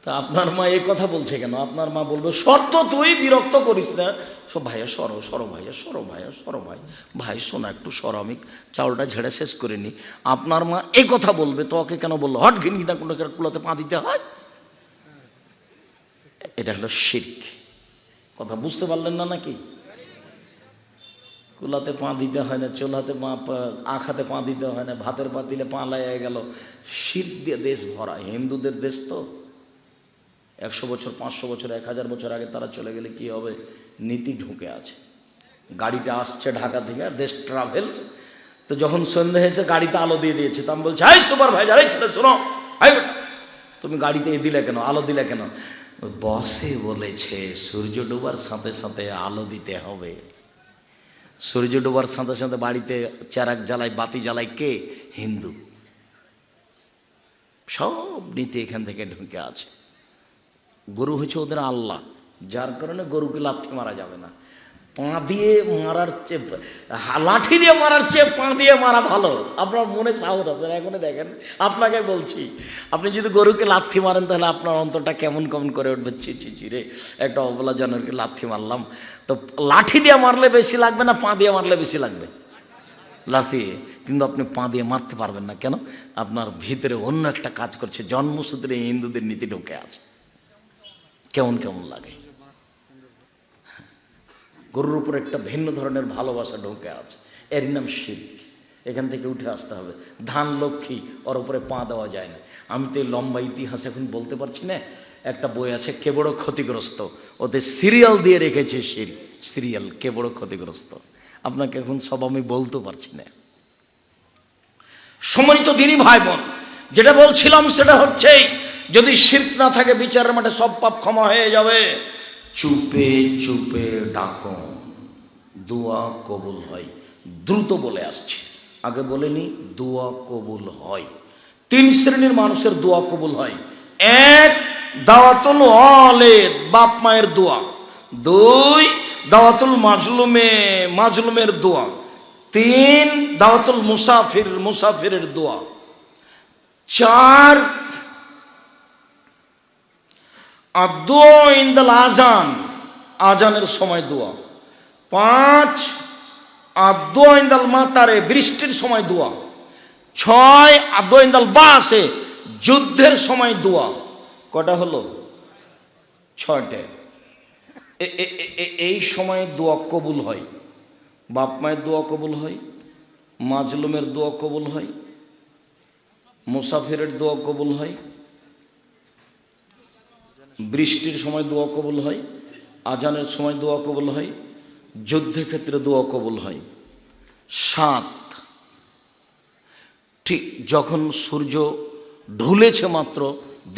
তা আপনার মা এই কথা বলছে কেন? আপনার মা বলবে শর্ত, তুই বিরক্ত করিস না, সব ভাইয়া সরো সরো, ভাইয়া সরো, ভাইয়া সরো, ভাই ভাই শোনা একটু সরো, আমি চাউলটা ঝেড়ে শেষ করে নি। আপনার মা এই কথা বলবে, তো ওকে কেন বললো হট ঘিন ঘিনা কোনটা কুলাতে পা দিতে হয়? এটা হলো শিরক। কথা বুঝতে পারলেন না নাকি? কুলাতে পা দিতে হয় না, চোলাতে পা, আখাতে পা দিতে হয় না, ভাতের পা দিলে পা লাগিয়ে গেল। শিরক দিয়ে দেশ ভরা, হিন্দুদের দেশ তো, 100 বছর 500 বছর 1000 বছর আগে তারা চলে গেলে কি হবে, নীতি ঢুকে আছে। গাড়িটা আসছে ঢাকা থেকে, দেশ ট্রাভেলস, তো যখন সন্ধ্যে হয়েছে গাড়িতে আলো দিয়ে দিয়েছে, তো আমি বলছি হাই সুপারভাইজার, এই ছেলে শোনো, হাই তুমি গাড়িতে দিলে কেন, আলো দিলে কেন? বসে বলেছে সূর্য ডোবার সাথে সাথে আলো দিতে হবে। সূর্য ডোবার সাথে সাথে বাড়িতে চেরাক জ্বালায়, বাতি জ্বালায় কে? হিন্দু। সব নীতি এখান থেকে ঢুকে আছে। গরু হচ্ছে ওদের আল্লাহ, যার কারণে গরুকে লাথি মারা যাবে না। পা দিয়ে মারার চেয়ে, লাঠি দিয়ে মারার চেয়ে পা দিয়ে মারা ভালো। আপনার মনে সাহস, আপনার এখনই দেখেন, আপনাকে বলছি, আপনি যদি গরুকে লাথি মারেন তাহলে আপনার অন্তরটা কেমন কেমন করে উঠবে, ছি ছি ছি রে, একটা অবলা জানোয়ারকে লাথি মারলাম। তো লাঠি দিয়ে মারলে বেশি লাগবে না পা দিয়ে মারলে বেশি লাগবে? লাথি। কিন্তু আপনি পা দিয়ে মারতে পারবেন না, কেন? আপনার ভিতরে অন্য একটা কাজ করছে, জন্মসূত্রে হিন্দুদের নীতি ঢুকে আছে। কেমন কেমন লাগে। গরুর উপর একটা ভিন্ন ধরনের ভালোবাসা ঢোকে আছে, এর নাম শিরক। এখান থেকে উঠে আসতে হবে। ধান লক্ষ্মী, ওর উপরে পা দেওয়া যায় না। আমি তো এই লম্বা ইতিহাস এখন বলতে পারছি না। একটা বই আছে কে বড় ক্ষতিগ্রস্ত, ওতে সিরিয়াল দিয়ে রেখেছে সিরিয়াল কে বড় ক্ষতিগ্রস্ত। আপনাকে এখন সব আমি বলতে পারছি না। সম্মানিত দিনী ভাই বোন, যেটা বলছিলাম সেটা হচ্ছে, যদি শিরক না থাকে বিচারের মাঠে সব পাপ ক্ষমা হয়ে যাবে। চুপে চুপে ডাকো, দোয়া কবুল হয়। দ্রুত বলে আসছে, আগে বলেনি, দোয়া কবুল হয়। 3 শ্রেণীর মানুষের দোয়া কবুল হয়। 1, দাওয়াতুল ওয়ালিদ, বাপ মায়ের দোয়া। 2, দাওয়াতুল মাজলুমের দোয়া। 3, দাওয়াতুল মুসাফিরের দোয়া। 4, আদুয়া ইনদাল আজান, আজানের সময় দোয়া। 5, আদুয়া ইনদাল মাতারে, বৃষ্টির সময় দোয়া। 6, আদুয়া ইনদাল বাসে, যুদ্ধের সময় দোয়া। কটা হলো? 6টে। এই সময় দোয়া কবুল হয়। বাপ মায়ের দোয়া কবুল হয়, মাজলুমের দোয়া কবুল হয়, মুসাফিরের দোয়া কবুল হয়, বৃষ্টির সময় দোয়া কবুল হয়, আজানের সময় দোয়া কবুল হয়, যুদ্ধের ক্ষেত্রে দোয়া কবুল হয়। 7, ঠিক যখন সূর্য ঢুলেছে মাত্র,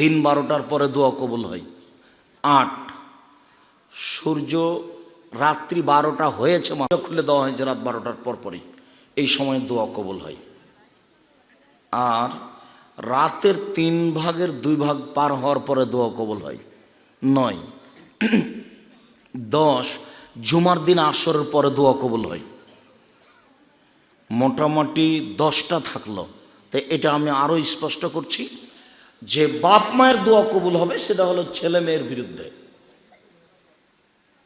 দিন 12টার পরে দোয়া কবুল হয়। 8, সূর্য রাত্রি 12টা হয়েছে, মাথা খুলে দেওয়া হয়েছে রাত 12টার পরপরই, এই সময় দোয়া কবুল হয়। আর রাতের 3 ভাগের 2 ভাগ পার হওয়ার পরে দোয়া কবুল হয়। 9, 10, জুমার দিন আসরের পরে দোয়া কবুল হয়। মোটামুটি 10টা থাকলো। তাই এটা আমি আরও স্পষ্ট করছি, যে বাপ মায়ের দোয়া কবুল হবে সেটা হলো ছেলে মেয়ের বিরুদ্ধে।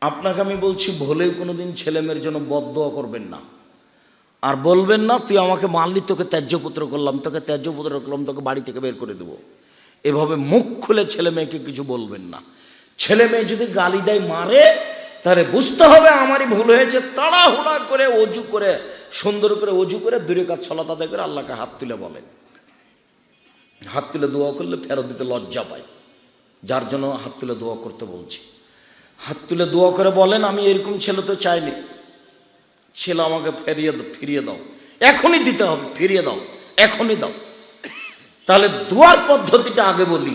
আপনাকে আমি বলছি, ভুলেও কোনোদিন ছেলে মেয়ের জন্য বদদোয়া করবেন না। আর বলবেন না, তুই আমাকে মারলি, তোকে ত্যায্যপুত্র করলাম, তোকে বাড়ি থেকে বের করে দেবো। এভাবে মুখ খুলে ছেলে মেয়েকে কিছু বলবেন না। ছেলে মেয়ে যদি গালি দেয়, মারে, তাহলে বুঝতে হবে আমারই ভুল হয়েছে। তাড়াহুড়া করে অজু করে, সুন্দর করে অজু করে, 2 রাকাত সালাত আদায় করে আল্লাহকে হাত তুলে বলেন। হাত তুলে দোয়া করলে ফেরত দিতে লজ্জা পায়, যার জন্য হাত তুলে দোয়া করতে বলছি। হাত তুলে দোয়া করে বলেন, আমি এরকম ছেলে তো চাইনি, ছেলে আমাকে ফিরিয়ে দাও, এখনই দিতে হবে, ফিরিয়ে দাও, এখনই দাও। তাহলে দোয়ার পদ্ধতিটা আগে বলি।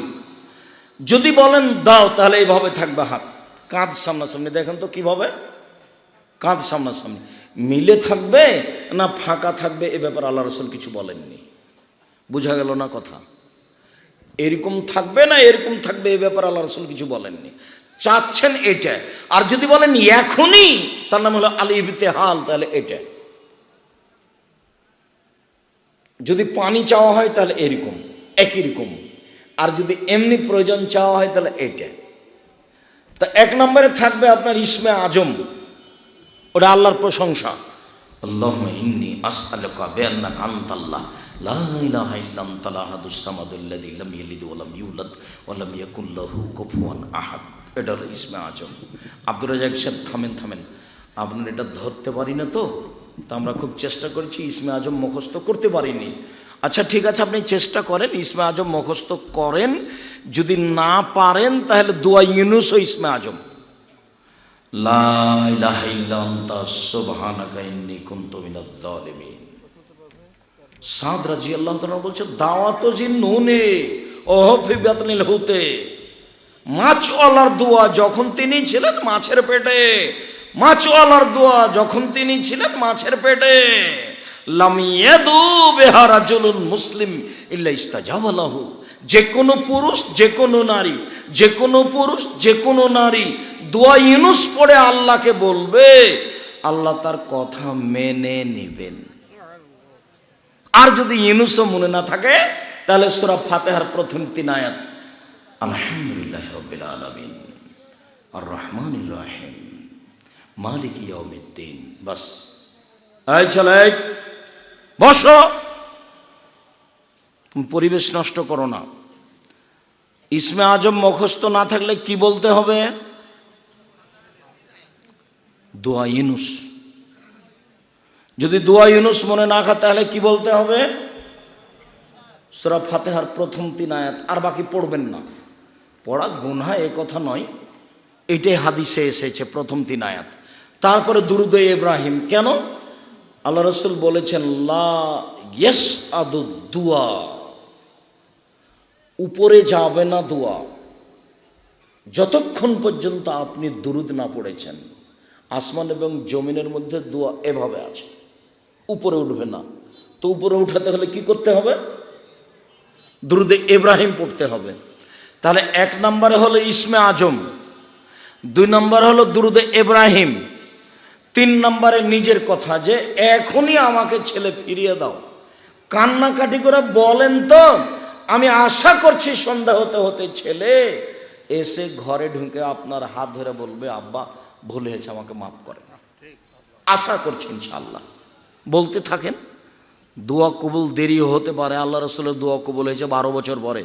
যদি বলেন দাও, তাহলে এইভাবে থাকবে হাত, কাঁধ সামনাসামনি। দেখেন তো কিভাবে, কাঁধ সামনাসামনি মিলে থাকবে না ফাঁকা থাকবে, এ ব্যাপারে আল্লাহ রাসূল কিছু বলেননি। বুঝা গেল না কথা? এরকম থাকবে না এরকম থাকবে, এ ব্যাপারে আল্লাহ রাসূল কিছু বলেননি। চাচ্ছেন এটা। আর যদি বলেন এখনই, তার নাম হলো আল ইবতিহাল, তাহলে এটা। যদি পানি চাওয়া হয় তাহলে এরকম, একই রকম। আর যদি এমনি প্রয়োজন চাওয়া হয় তাহলে এটা। তা 1 নম্বরে থাকবে আপনার ইসমে আজম, ওটা আল্লাহর প্রশংসা। আল্লাহুম্মা ইন্নী আসআলুকা বিআন্নাকা আনতাল্লাহ লা ইলাহা ইল্লা আনতাল আহাদুস সামাদুল্লাযী লাম ইয়ালিদ ওয়া লাম ইউলাদ ওয়া লাম ইয়াকুল লাহু কুফুয়ান আহাদ। এটা হলো ইসমে আজম। আব্দুর রাজ্জাক সাহেব, থামেন, আপনার এটা ধরতে পারি না তো আমরা খুব চেষ্টা করেছি, ইসমে আজম মুখস্থ করতে পারিনি। আচ্ছা ঠিক আছে, আপনি চেষ্টা করেন, ইসমে আজম মুখস্থ করেন। যদি না পারেন তাহলে দোয়া ইউনুস ও ইসমে আজম, লা ইলাহা ইল্লা আনতা সুবহানাকা ইন্নী কুনতু মিনাজ জালিমিন। সাদ রাদিয়াল্লাহু তাআলা বলছে, দাওয়াত জিন নুনে ওহ ফি বাতনিল হুতে, মাছওয়ালার দোয়া যখন তিনি ছিলেন মাছের পেটে, মাছওয়ালার দোয়া যখন তিনি ছিলেন মাছের পেটে, লাম ইয়াদু বিহা রাজুলুন মুসলিম ইল্লা ইস্তাজাবা লাহু। যে কোনো পুরুষ, যে কোনো নারী, যে কোনো পুরুষ, যে কোনো নারী দোয়া ইউনুস পড়ে আল্লাহকে বলবে, আল্লাহ তার কথা মেনে নেবেন। আর যদি ইউনুসও মনে না থাকে, তাহলে সূরা ফাতিহার প্রথম 3 আয়াত, আলহামদুলিল্লাহি রাব্বিল আলামিন আর রহমানির রহিম মালিকি ইয়াউমিদ্দিন, বাস। এই চলে বসো, তুমি পরিবেশ নষ্ট করো না। ইসমে আজম মুখস্থ না থাকলে কি বলতে হবে? দোয়া ইউনুস। যদি দোয়া ইউনুস মনে না থাকে তাহলে কি বলতে হবে? সূরা ফাতিহার প্রথম 3 আয়াত, আর বাকি পড়বেন না। পড়া গুনাহ এ কথা নয়, এটাই হাদিসে এসেছে, প্রথম 3 আয়াত। তারপরে দুরুদে ইব্রাহিম। কেন? আল্লাহ রাসূল বলেছেন লা ইয়াসআদু দুআ, উপরে যাবে না দোয়া যতক্ষণ পর্যন্ত আপনি দুরুদ না পড়েছেন। আসমান এবং জমিনের মধ্যে দোয়া এভাবে আছে, উপরে উঠবে না। তো উপরে উঠাতে হলে কি করতে হবে? দুরুদে ইব্রাহিম পড়তে হবে। তাহলে 1 নম্বরে হলো ইসমে আজম, 2 নম্বর হলো দুরুদে ইব্রাহিম, 3 নম্বরে নিজের কথা, যে এখনই আমাকে ছেলে ফিরিয়ে দাও। কান্নাকাটি করে বলেন তো, আমি আশা করছি সন্ধ্যা হতে হতে ছেলে এসে ঘরে ঢুকে আপনার হাত ধরে বলবে আব্বা ভুল হয়েছে, আমাকে মাফ করে না। আশা করছি ইনশাআল্লাহ। বলতে থাকেন। দোয়া কবুল দেরি হতে পারে। আল্লাহ রাসূলের দোয়া কবুল হয়েছে 12 বছর পরে,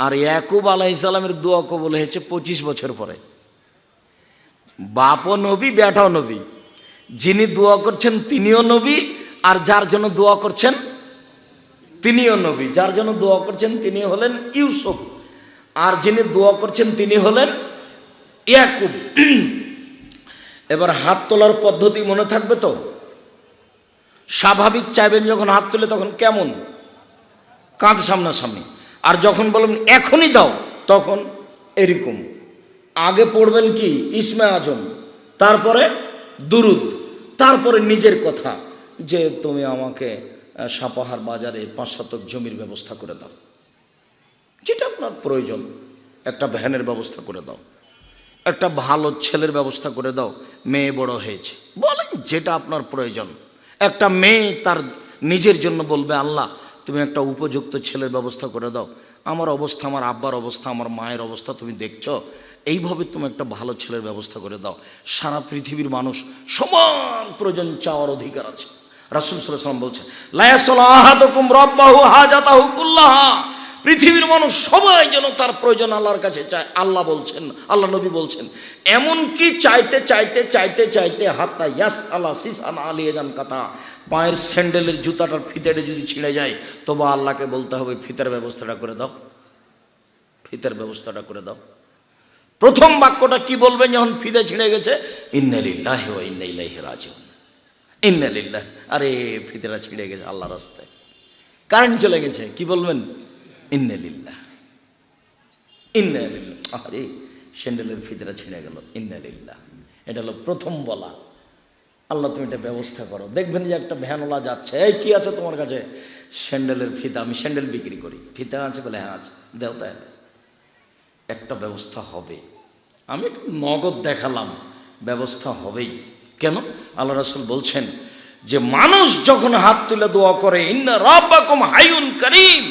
আর ইয়াকুব আলাইহিস সালামের দোয়া কবুল হয়েছে 25 বছর পরে। বাপও নবী, বেটাও নবী। যিনি দোয়া করছেন তিনিও নবী, আর যার জন্য দোয়া করছেন তিনিও নবী। যার জন্য দোয়া করছেন তিনি হলেন ইউসুফ, আর যিনি দোয়া করছেন তিনি হলেন ইয়াকুব। এবার হাত তোলার পদ্ধতি মনে থাকবে তো? স্বাভাবিক চাইবেন যখন হাত তুলে তখন কেমন? কাঁধ সামনাসামনি। আর যখন বলবেন এখনই দাও তখন এরকম। আগে পড়বেন কি? ইসমে আজম, তারপরে দুরুদ, তারপরে নিজের কথা, যে তুমি আমাকে সাপাহার বাজারে 5 শতক জমির ব্যবস্থা করে দাও, যেটা আপনার প্রয়োজন। একটা ভ্যানের ব্যবস্থা করে দাও, একটা ভালো ছেলের ব্যবস্থা করে দাও, মেয়ে বড় হয়েছে, বলেন যেটা আপনার প্রয়োজন। একটা মেয়ে তার নিজের জন্য বলবে আল্লাহ তুমি একটা উপযুক্ত ছেলের ব্যবস্থা করে দাও, আমার অবস্থা, আমার আব্বার অবস্থা, আমার মায়ের অবস্থা তুমি দেখছো, এইভাবে তুমি একটা ভালো ছেলের ব্যবস্থা করে দাও। সারা পৃথিবীর মানুষ সমান প্রয়োজন চাওয়ার অধিকার আছে। রাসূল সাল্লাল্লাহু আলাইহি ওয়াসাল্লাম বলছেন লা ইয়াসআলু আহাদুকুম রাব্বাহু হাজাতাহু কুল্লাহা, পৃথিবীর মানুষ সবাই যেন তার প্রয়োজন আল্লাহর কাছে চায়। আল্লাহ বলছেন, আল্লাহ নবী বলছেন, এমন কি চাইতে চাইতে চাইতে চাইতে হাত্তা ইয়াসআলা সিসান আলিয়াজান কাতা, পায়ের স্যান্ডেলের জুতাটার ফিতেটা যদি ছিঁড়ে যায় তবে আল্লাহকে বলতে হবে ফিতের ব্যবস্থাটা করে দাও, ফিতের ব্যবস্থাটা করে দাও। প্রথম বাক্যটা কি বলবেন যখন ফিতে ছিঁড়ে গেছে? ইন্না লিল্লাহি ওয়া ইন্না ইলাইহি রাজিউন। ইন্না লিল্লাহ, আরে ফিতেটা ছিঁড়ে গেছে আল্লাহর রাস্তায়, কারেন্ট চলে গেছে, কি বলবেন? ইন্না লিল্লাহ, ইন্না লিল্লাহ। আরে স্যান্ডেলের ফিতেটা ছিঁড়ে গেল, ইন্না লিল্লাহ। এটা হলো প্রথম বলা, আল্লাহ তুমি এটা ব্যবস্থা করো। দেখবেন যে একটা ভ্যানওয়ালা যাচ্ছে, এই কি আছে তোমার কাছে? স্যান্ডেলের ফিতা, আমি স্যান্ডেল বিক্রি করি। ফিতা আছে? বলে হ্যাঁ আছে, দেও। তাই একটা ব্যবস্থা হবে। আমি একটু নগদ দেখালাম, ব্যবস্থা হবেই। কেন? আল্লাহ রাসূল বলছেন যে মানুষ যখন হাত তুলে দোয়া করে ইন্না রাব্বাকুম হাইয়ুন কারীম,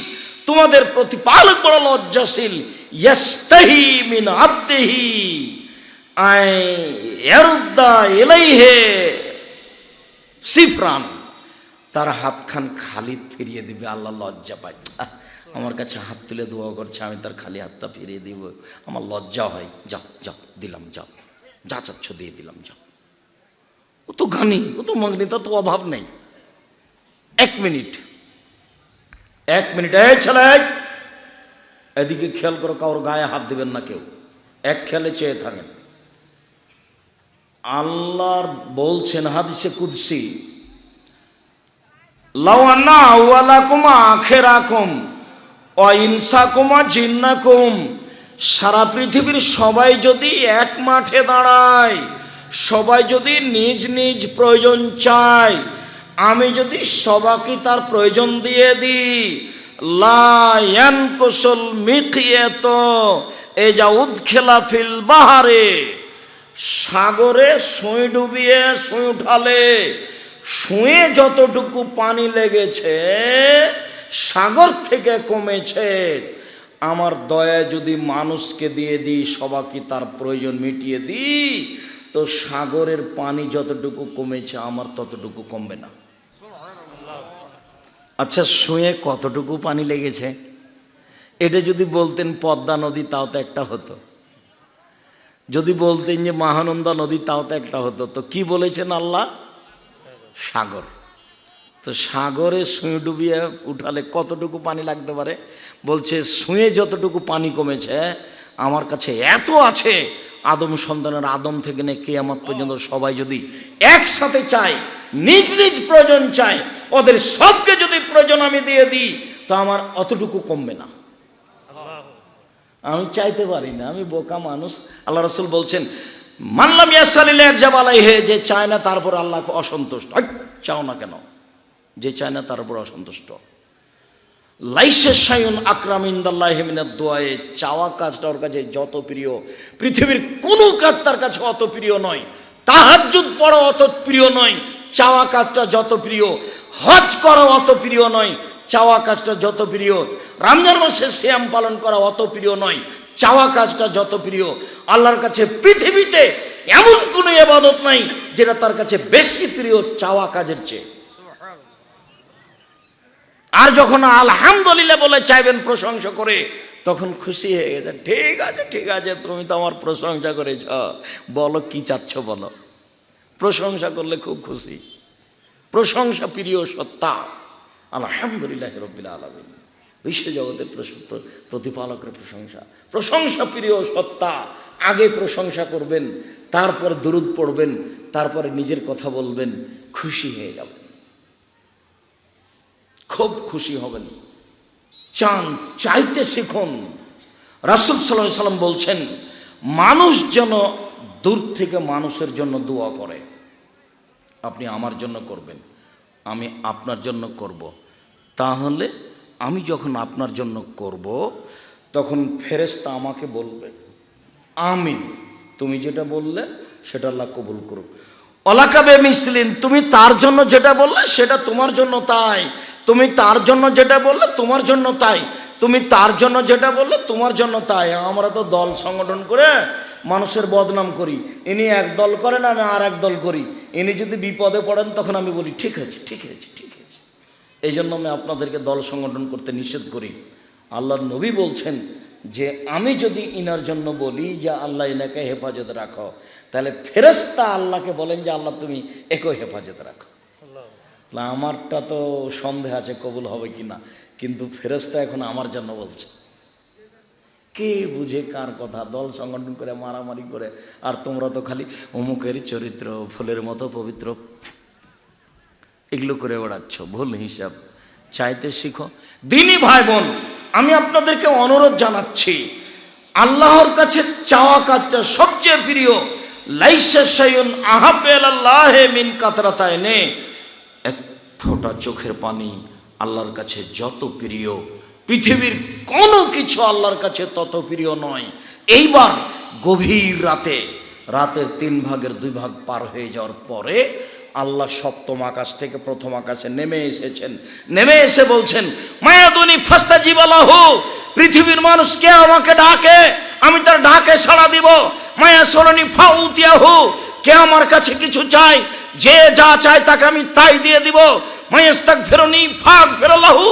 তোমাদের প্রতিপালক বড় লজ্জাশীল, ইয়াস্তাহি মিন আবদিহি আই ইয়ারুদ্দা ইলাইহি সিফরান, তার হাতখান খালি ফিরিয়ে দিবে। আল্লাহ লজ্জা পায়, আমার কাছে হাত তুলে দোয়া করছে, আমি তার খালি হাতটা ফিরিয়ে দিব, আমার লজ্জা হয়। যাও যাও, দিলাম, যাও, যা চাচ্ছ দিয়ে দিলাম, যাও। ও তো গানি, ও তো মাগনি, তার তো অভাব নেই। 1 মিনিট, 1 মিনিট, এই ছেলে এদিকে খেয়াল করো, কারোর গায়ে হাত দিবেন না কেউ, এক খেয়ালে চেয়ে থাকেন। আল্লাহর বলছেন হাদিসে কুদসি, লাউ আন্না আওয়ালাকুম আখিরাকুম ওয়া ইনসাকুম ওয়া জিন্নাকুম, সারা পৃথিবীর সবাই যদি এক মাঠে দাঁড়ায়, সবাই যদি নিজ নিজ প্রয়োজন চায়, আমি যদি সবাইকে তার প্রয়োজন দিয়ে দিই, লা ইয়ানকুসুল মিকিয়াত এজা উদখিলা ফিল বাহারে, সাগরে সুঁই ডুবিয়ে সুঁই উঠালে সুঁয়ে যতটুকু পানি লেগেছে সাগর থেকে কমেছে, আমার দয়া যদি মানুষকে দিয়ে দিই, সবাইকে তার প্রয়োজন মিটিয়ে দিই, তো সাগরের পানি যতটুকু কমেছে আমার ততটুকু কমবে না। আচ্ছা, সুঁয়ে কতটুকু পানি লেগেছে এটা যদি বলতেন পদ্মা নদী, তাও তো একটা হতো। যদি বলতেন যে মহানন্দা নদী, তাও তো একটা হতো। তো কি বলেছেন আল্লাহ? সাগর। তো সাগরে সুঁয়ে ডুবিয়ে উঠালে কতটুকু পানি লাগতে পারে? বলছে সুঁয়ে যতটুকু পানি কমেছে, আমার কাছে এত আছে, আদম সন্তানের আদম থেকে নিয়ে কিয়ামত পর্যন্ত সবাই যদি একসাথে চায়, নিজ নিজ প্রয়োজন চায়, ওদের সবকে যদি প্রয়োজন আমি দিয়ে দিই, তো আমার অতটুকু কমবে না। আমি চাইতে পারি না, আমি বোকা মানুষ। আল্লাহ রাসূল বলছেন মানলাম ইয়াসালিল ইয়াজাব আলাইহি, যে চায় না তারপর আল্লাহ অসন্তুষ্ট। চাও না কেন? যে চায় না তার উপর অসন্তুষ্ট। লাইসা শাইউন আকরাম ইনদাল্লাহি মিনাদ দুআয়ে, চাওয়া কাজটা ওর কাছে যত প্রিয়, পৃথিবীর কোনো কাজ তার কাছে অত প্রিয় নয়। তাহাজ্জুদ পড়া অত প্রিয় নয়, চাওয়া কাজটা যত প্রিয়। হজ করা অত প্রিয় নয়, চাওয়া কাজটা যত প্রিয়। রমজান মাসে সিয়াম পালন করা অত প্রিয় নয়, চাওয়া কাজটা যত প্রিয়। আল্লাহর কাছে পৃথিবীতে এমন কোনো ইবাদত নাই যেটা তার কাছে বেশি প্রিয় চাওয়া কাজের চেয়ে। আর যখন আলহামদুলিল্লাহ বলে চাইবেন প্রশংসা করে, তখন খুশি হয়ে গেছে। ঠিক আছে, ঠিক আছে, তুমি তো আমার প্রশংসা করেছ, বলো কি চাচ্ছ বলো। প্রশংসা করলে খুব খুশি। প্রশংসা প্রিয় সত্তা। আলহামদুলিল্লাহ রাব্বিল আলামিন, বিশ্বজগতের প্রতিপালকের প্রশংসা। প্রশংসা প্রিয় সত্তা। আগে প্রশংসা করবেন, তারপরে দুরূদ পড়বেন, তারপরে নিজের কথা বলবেন, খুশি হয়ে যাবেন, খুব খুশি হবেন। চান, চাইতে শিখুন। রাসূল সাল্লাল্লাহু আলাইহি সাল্লাম বলছেন মানুষ যেন দূর থেকে মানুষের জন্য দোয়া করে। আপনি আমার জন্য করবেন, আমি আপনার জন্য করব। তাহলে আমি যখন আপনার জন্য করব, তখন ফেরেশতা আমাকে বলবে আমিন, তুমি যেটা বললে সেটা আল্লাহ কবুল করুক। অলাকাবে মিসলিন, তুমি তার জন্য যেটা বললে সেটা তোমার জন্য তাই। তুমি তার জন্য যেটা বললে তোমার জন্য তাই। তুমি তার জন্য যেটা বললে তোমার জন্য তাই। আমরা তো দল সংগঠন করে মানুষের বদনাম করি। ইনি এক দল করেন, আমি আর এক দল করি। ইনি যদি বিপদে পড়েন, তখন আমি বলি ঠিক আছে, ঠিক আছে, ঠিক আছে। এই জন্য আমি আপনাদেরকে দল সংগঠন করতে নিষেধ করি। আল্লাহর নবী বলছেন যে আমি যদি ইনার জন্য বলি যে আল্লাহ ইনাকে হেফাজতে রাখো, তাহলে ফেরেশতা আল্লাহকে বলেন যে আল্লাহ তুমি একে হেফাজতে রাখো। আমারটা তো সন্দেহ আছে কবুল হবে কিনা, কিন্তু ফেরেশতা এখন আমার জন্য বলছে। কে বুঝে কার কথা? দল সংগঠন করে মারামারি করে, আর তোমরা তো খালি অমুকের চরিত্র ফুলের মতো পবিত্র, এগুলো করে বেড়াচ্ছ। ভুল হিসাব। চাইতে শিখো। দিনই ভাই বোন, আমি আপনাদেরকে অনুরোধ জানাচ্ছি, আল্লাহর কাছে চাওয়া কাজটা সবচেয়ে প্রিয়। লাইসা শাইউন আহাব্বা ইলাল্লাহি মিন কাতরাতাইনি, এক ফোঁটা চোখের পানি আল্লাহর কাছে যত প্রিয়, পৃথিবীর কোনো কিছু আল্লাহর কাছে তত প্রিয় নয়। এইবার গভীর রাতে, রাতের 3 ভাগের 2 ভাগ পার হয়ে যাওয়ার পরে আল্লাহ সপ্তম আকাশ থেকে প্রথম আকাশে নেমে এসেছেন। নেমে এসে বলছেন মায়াদুনি ফাস্তাজিব লাহু, পৃথিবীর মানুষ কে আমাকে ডাকে, আমি তার ডাকে সাড়া দিব। মায়া সরণি ফাউতিয়াহু, কে আমার কাছে কিছু চায়, যে যা চায় তাকে আমি তাই দিয়ে দিব। মায়াস্তাগফিরুনি ফাগফিরলাহু,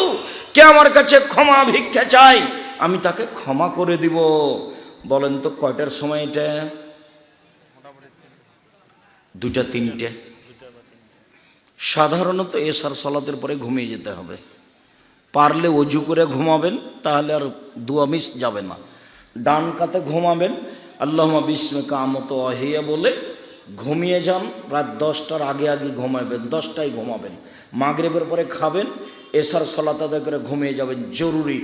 কে আমার কাছে ক্ষমা ভিক্ষা চায়, আমি তাকে ক্ষমা করে দিব। বলেন তো কয়টার সময় এটা? 2টা 3টে। সাধারণত এশার সালাতের পরে ঘুমিয়ে যেতে হবে। পারলে অজু করে ঘুমাবেন, তাহলে আর দোয়া মিস যাবে না। ডান কাতে ঘুমাবেন, আল্লাহুম্মা বিসমিকা আমতু ওয়াহিয়া বলে ঘুমিয়ে যান। রাত 10টার আগে আগে ঘুমাবেন, 10টায় ঘুমাবেন। মাগরিবের পরে খাবেন, এশার সালাত আদায় করে ঘুমিয়ে যাবেন। জরুরি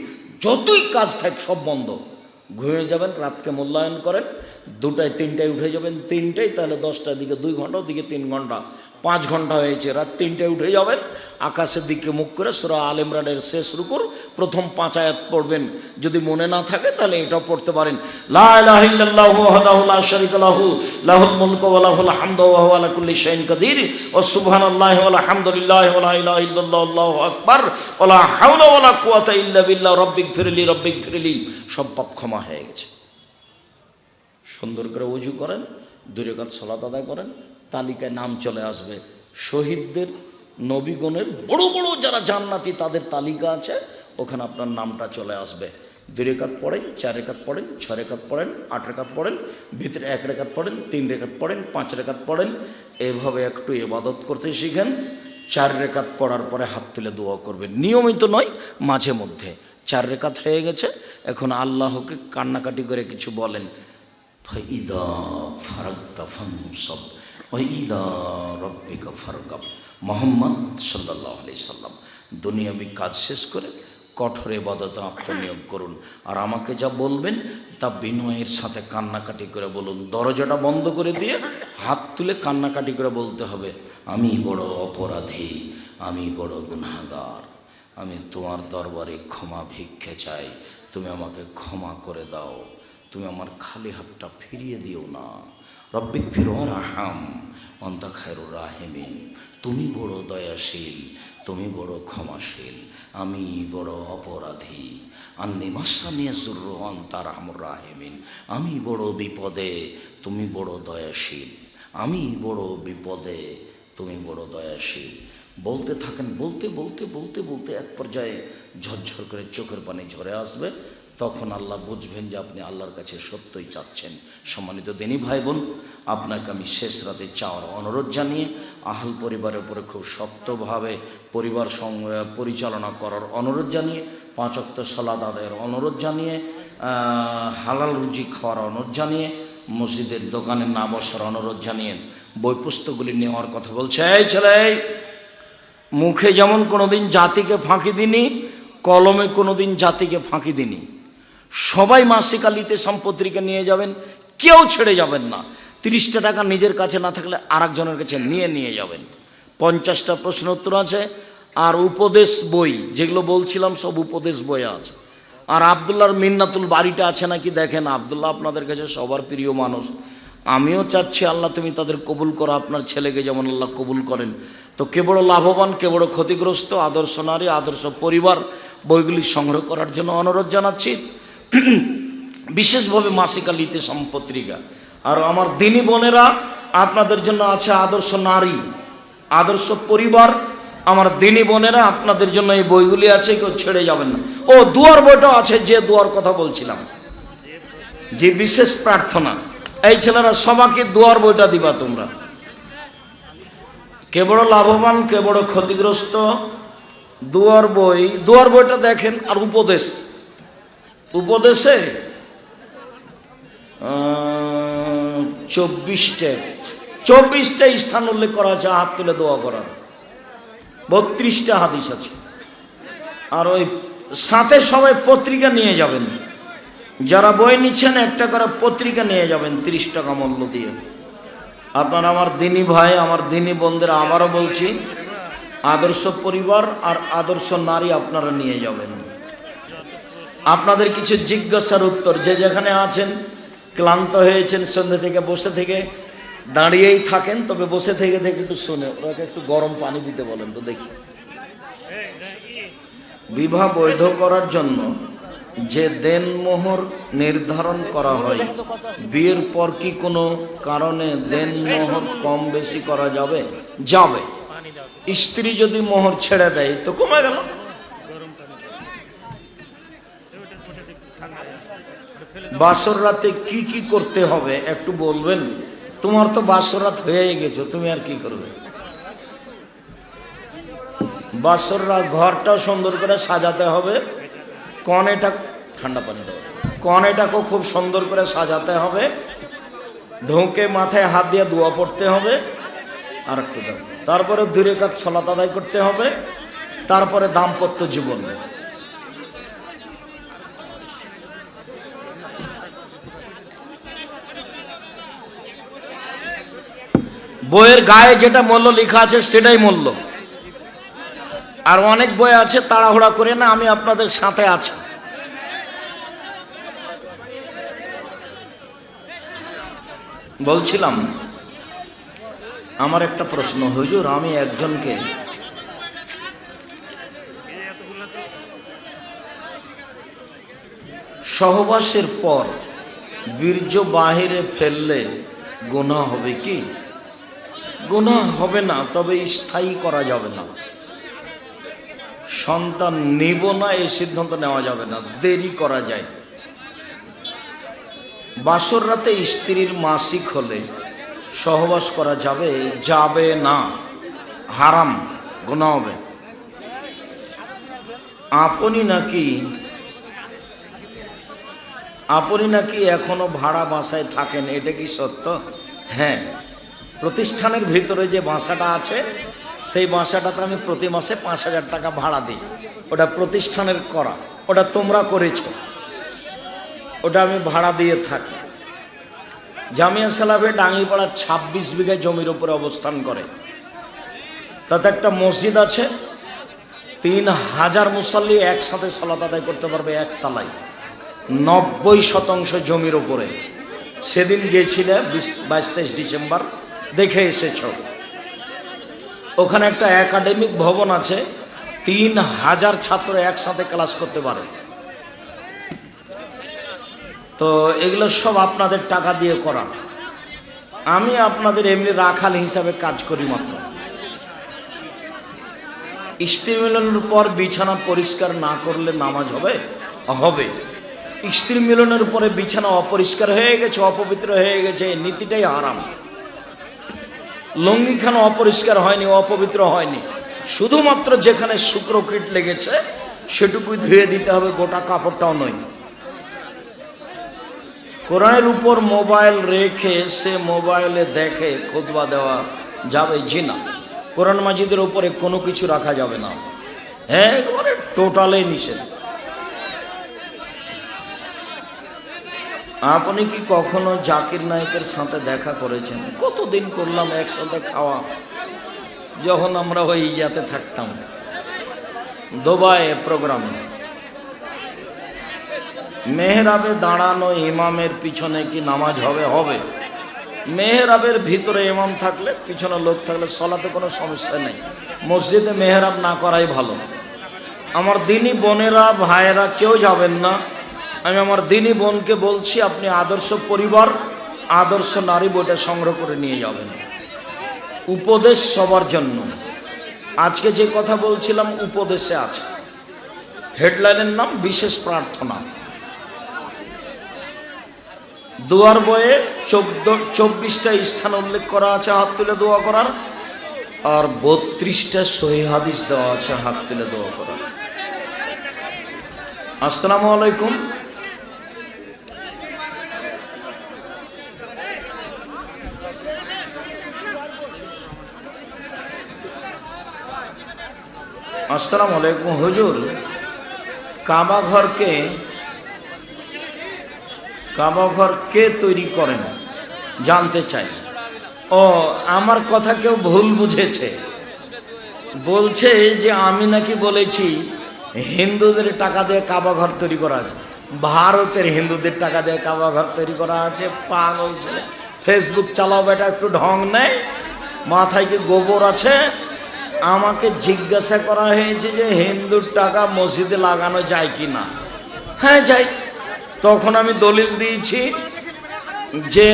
যতই কাজ থাকে সব বন্ধ, ঘুমিয়ে যাবেন। রাতকে মূল্যায়ন করেন। 2টায় 3টায় উঠে যাবেন, 3টায়, তাহলে 10টার দিকে 2 ঘন্টা, ওদিকে 3 ঘন্টা, 5 ঘন্টা হয়েছে। রাত 3টায় উঠে যাবেন, আকাশের দিকে মুখ করে সূরা আল ইমরানের শেষ রুকুর প্রথম 5 আয়াত পড়বেন। যদি মনে না থাকে তাহলে এটাও পড়তে পারেন। লা ইলাহা ইল্লাল্লাহু ওয়াহদাহু লা শারীকা লাহু লাহুল মুলকু ওয়া লাহুল হামদু ওয়া হুয়া আলা কুল্লি শাইইন কাদির ওয়া সুবহানাল্লাহি ওয়া আলহামদুলিল্লাহি ওয়া লা ইলাহা ইল্লাল্লাহু আল্লাহু আকবার ওয়া লা হাওলা ওয়া লা কুওয়াতা ইল্লা বিল্লাহ রব্বিগফিরলি রব্বিগফিরলি। সব পাপ ক্ষমা হয়ে গেছে। সুন্দর করে ওযু করেন, 2 রাকাত সালাত আদায় করেন, তালিকায় নাম চলে আসবে। শহীদদের, নবীগণের বড় বড় যারা জান্নাতি তাদের তালিকা আছে, ওখানে আপনার নামটা চলে আসবে। 2 রেখাত পড়েন, 4 রেখাত পড়েন, 6 রেখাত পড়েন, 8 রেখাত পড়েন, ভিতরে 1 রেখাত পড়েন, 3 রেখাত পড়েন, 5 রেখাত পড়েন। এভাবে একটু ইবাদত করতে শিখেন। 4 রেখাত পড়ার পরে হাত তুলে দোয়া করবেন, নিয়মিত নয়, মাঝে মধ্যে। 4 রেখাত হয়ে গেছে, এখন আল্লাহকে কান্নাকাটি করে কিছু বলেন। ফাইদা ফারাগতা ফানসাব ওয়া ইলা রাব্বিকা ফারগাব। মুহাম্মদ সাল্লাল্লাহু আলাইহি সাল্লাম দুনিয়াবি কাজ শেষ করে কঠোর ইবাদতে আত্মনিয়োগ করুন। আর আমাকে যা বলবেন তা বিনয়ের সাথে কান্নাকাটি করে বলুন। দরজাটা বন্ধ করে দিয়ে হাত তুলে কান্নাকাটি করে বলতে হবে, আমি বড় অপরাধী, আমি বড় গুনাহগার, আমি তোমার দরবারে ক্ষমা ভিক্ষে চাই, তুমি আমাকে ক্ষমা করে দাও, তুমি আমার খালি হাতটা ফিরিয়ে দিও না। রব্বিক ফিরওয়ার আহাম অন্তা খায়রুর রাহিমিন। তুমি বড় দয়াশীল, তুমি বড় ক্ষমাশীল, আমি বড় অপরাধী। আন্নি মাসানিয়া যুররু আনতা আরহামুর রাহিমিন। আমি বড় বিপদে, তুমি বড় দয়াশীল, আমি বড় বিপদে, তুমি বড় দয়াশীল। বলতে থাকেন, বলতে বলতে বলতে বলতে এক পর্যায়ে ঝরঝর করে চোখের পানি ঝরে আসবে। তখন আল্লাহ বুঝবেন যে আপনি আল্লাহর কাছে সত্যই চাচ্ছেন। সম্মানিত দিনী ভাই বোন, আপনাকে আমি শেষ রাতে চাওয়ার অনুরোধ জানিয়ে, আহল পরিবারের উপরে খুব শক্তভাবে পরিবার পরিচালনা করার অনুরোধ জানিয়ে, 5 ওয়াক্ত সালাত আদায়ের অনুরোধ জানিয়ে, হালাল রুজি খাওয়ার অনুরোধ জানিয়ে, মসজিদের দোকানে না বসার অনুরোধ জানিয়ে বই পুস্তকগুলি নেওয়ার কথা বলছে। এই ছেলে, মুখে যেমন কোনোদিন জাতিকে ফাঁকি দিনি, কলমে কোনোদিন জাতিকে ফাঁকি দিনি। সবাই মাসিক আলিতে সম্পত্তিকে নিয়ে যাবেন, কেউ ছেড়ে যাবেন না। 30টা টাকা নিজের কাছে না থাকলে আরেকজনের কাছে নিয়ে যাবেন। 50টা প্রশ্ন উত্তর আছে। আর উপদেশ বই যেগুলো বলছিলাম সব উপদেশ বই আছে। আর আবদুল্লাহর মিন্নাতুল বাড়িটা আছে নাকি দেখেন। আবদুল্লাহ আপনাদের কাছে সবার প্রিয় মানুষ, আমিও চাচ্ছি আল্লাহ তুমি তাদের কবুল করো, আপনার ছেলেকে যেমন আল্লাহ কবুল করেন। তো কে বড় লাভবান, কে বড় ক্ষতিগ্রস্ত, আদর্শ নারী, আদর্শ পরিবার বইগুলি সংগ্রহ করার জন্য অনুরোধ জানাচ্ছি। বিশেষভাবে মাসিক আলিতে সম্পত্রিকা। আর আমার দিনী বোনেরা, আপনাদের জন্য আছে আদর্শ নারী, আদর্শ পরিবার। আমার দিনী বোনেরা, আপনাদের জন্য এই বইগুলি আছে, কেউ ছেড়ে যাবেন না। ও দুয়ার বইটাও আছে, যে দুয়ার কথা বলছিলাম, যে বিশেষ প্রার্থনা। এই ছেলেরা সবাইকে দুয়ার বইটা দিবা তোমরা। কে বড় লাভবান, কে বড় ক্ষতিগ্রস্ত, দুয়ার বই, দুয়ার বইটা দেখেন। আর উপদেশ, উপদেশে 24টা স্থান উল্লেখ করা আছে হাত তুলে দোয়া করার। 32টা হাদিস আছে। আর ওই সাথে সবাই পত্রিকা নিয়ে যাবেন। যারা বই নিচ্ছেন একটা করে পত্রিকা নিয়ে যাবেন 30 টাকা মূল্য দিয়ে। আপনারা আমার দিনী ভাই, আমার দিনী বোনদের আবারও বলছি, আদর্শ পরিবার আর আদর্শ নারী আপনারা নিয়ে যাবেন। আপনাদের কিছু জিজ্ঞাসার উত্তর, যে যেখানে আছেন, ক্লান্ত হয়েছেন সন্ধ্যে থেকে, বসে থেকে দাঁড়িয়েই থাকেন, তবে বসে থেকে একটু শুনে ওরাকে একটু গরম পানি দিতে বলেন তো দেখি। বিবাহ বৈধ করার জন্য যে দেনমোহর নির্ধারণ করা হয়, বিয়ের পর কি কোনো কারণে দেনমোহর কম বেশি করা যাবে? যাবে। স্ত্রী যদি মোহর ছেড়ে দেয় তো কমে গেল। বাসর রাতে কি কি করতে হবে একটু বলবেন? তোমার তো বাসর রাত হয়ে গেছে, তুমি আর কি করবে? বাসর রাত ঘরটাও সুন্দর করে সাজাতে হবে। কনেটা, ঠান্ডা পানি দেবে, কনেটাকেও খুব সুন্দর করে সাজাতে হবে। ঢোকে মাথায় হাত দিয়ে দোয়া পড়তে হবে। আর একটু তারপরে 2 রাকাত সালাত আদায় করতে হবে। তারপরে দাম্পত্য জীবন। বইয়ের গায়ে যেটা মূল্য লেখা আছে সেটাই মূল্য। আর অনেক বই আছে, তাড়াহুড়া করে না, আমি আপনাদের সাথে আছি। বলছিলাম, আমার একটা প্রশ্ন, হুজুর আমি একজনকে সহবাসের পর বীর্য বাহিরে ফেললে গুনাহ হবে কি? গুনাহ হবে না, তবে স্থায়ী করা যাবে না। সন্তান নিব না এই সিদ্ধান্ত নেওয়া যাবে না, দেরি করা যায়। বাসর রাতে স্ত্রীর মাসিক হলে সহবাস করা যাবে? যাবে না, হারাম, গুনাহ হবে। আপনি নাকি এখনো ভাড়া বাসায় থাকেন, এটা কি সত্য? হ্যাঁ, প্রতিষ্ঠানের ভিতরে যে বাসাটা আছে সেই বাসাটাতে আমি প্রতি মাসে 5,000 টাকা ভাড়া দিই। ওটা প্রতিষ্ঠানের করা, ওটা তোমরা করেছো, ওটা আমি ভাড়া দিয়ে থাকি। জামিয়া সালাফে ডাঙ্গিপাড়া 26 বিঘা জমির উপরে অবস্থান করে। তাতে একটা মসজিদ আছে, 3000 মুসল্লি একসাথে সালাত আদায় করতে পারবে একতলায়, 90% জমির উপরে। সেদিন গিয়েছিলে 22-23 ডিসেম্বর, দেখে এসেছ। ওখানে একটা একাডেমিক ভবন আছে, 3000 ছাত্র একসাথে ক্লাস করতে পারে। তো এগুলো সব আপনাদের টাকা দিয়ে করা। আমি আপনাদের এমনি রাখাল হিসাবে কাজ করি মাত্র। স্ত্রী মিলনের পর বিছানা পরিষ্কার না করলে নামাজ হবে? হবে। স্ত্রী মিলনের পরে বিছানা অপরিষ্কার হয়ে গেছে, অপবিত্র হয়ে গেছে, নীতিটাই হারাম। লুঙ্গিখানা অপরিষ্কার হয়নি, অপবিত্র হয়নি, শুধুমাত্র যেখানে শুক্রকীট লেগেছে সেটুকুই ধুয়ে দিতে হবে, গোটা কাপড়টাও নয়। কোরআনের উপর মোবাইল রেখে সে মোবাইলে দেখে খুতবা দেওয়া যাবে? জি না। কোরআন মাজিদের উপরে কোনো কিছু রাখা যাবে না, হ্যাঁ, একেবারে টোটালে নিষেধ। আপনি কি কখনো জাকির নায়েকের সাথে দেখা করেছেন? কতদিন করলাম একসাথে খাওয়া, যখন আমরা ওই ইয়াতে থাকতাম, দুবাই প্রোগ্রামে। মেহরাবে দাঁড়ানো ইমামের পিছনে কি নামাজ হবে? হবে। মেহরাবের ভিতরে ইমাম থাকলে, পিছনে লোক থাকলে সলাতে কোনো সমস্যা নেই। মসজিদে মেহরাব না করাই ভালো। আমার দিনী বোনেরা, ভাইয়েরা, কেউ যাবেন না। আমি আমার দিনী বোনকে বলছি, আপনি আদর্শ পরিবার, আদর্শ নারী বইটা সংগ্রহ করে নিয়ে যাবেন। উপদেশ সবার জন্য। আজকে যে কথা বলছিলাম উপদেশে আছে, হেডলাইনের নাম বিশেষ প্রার্থনা। দোয়ার বইয়ে 24টা স্থান উল্লেখ করা আছে হাত তুলে দোয়া করার, আর 32টা সহিহ হাদিস দেওয়া আছে হাত তুলে দোয়া করার। আসসালামু আলাইকুম। আসসালামু আলাইকুম হুজুর, কাবা ঘর কে তৈরি করেন জানতে চাই। ও, আমার কথা কেউ ভুল বুঝেছে, বলছে যে আমি নাকি বলেছি হিন্দুদের টাকা দিয়ে কাবা ঘর তৈরি করা আছে। ভারতের হিন্দুদের টাকা দিয়ে কাবা ঘর তৈরি করা আছে? পাগল ছেলে, ফেসবুক চালাও বেটা, একটু ঢং নেই, মাথায় কি গোবর আছে? আমাকে জিজ্ঞাসা করা হয়েছে যে হিন্দুর টাকা মসজিদে লাগানো যায় কি না। হ্যাঁ যায়। তখন আমি দলিল দিয়েছি যে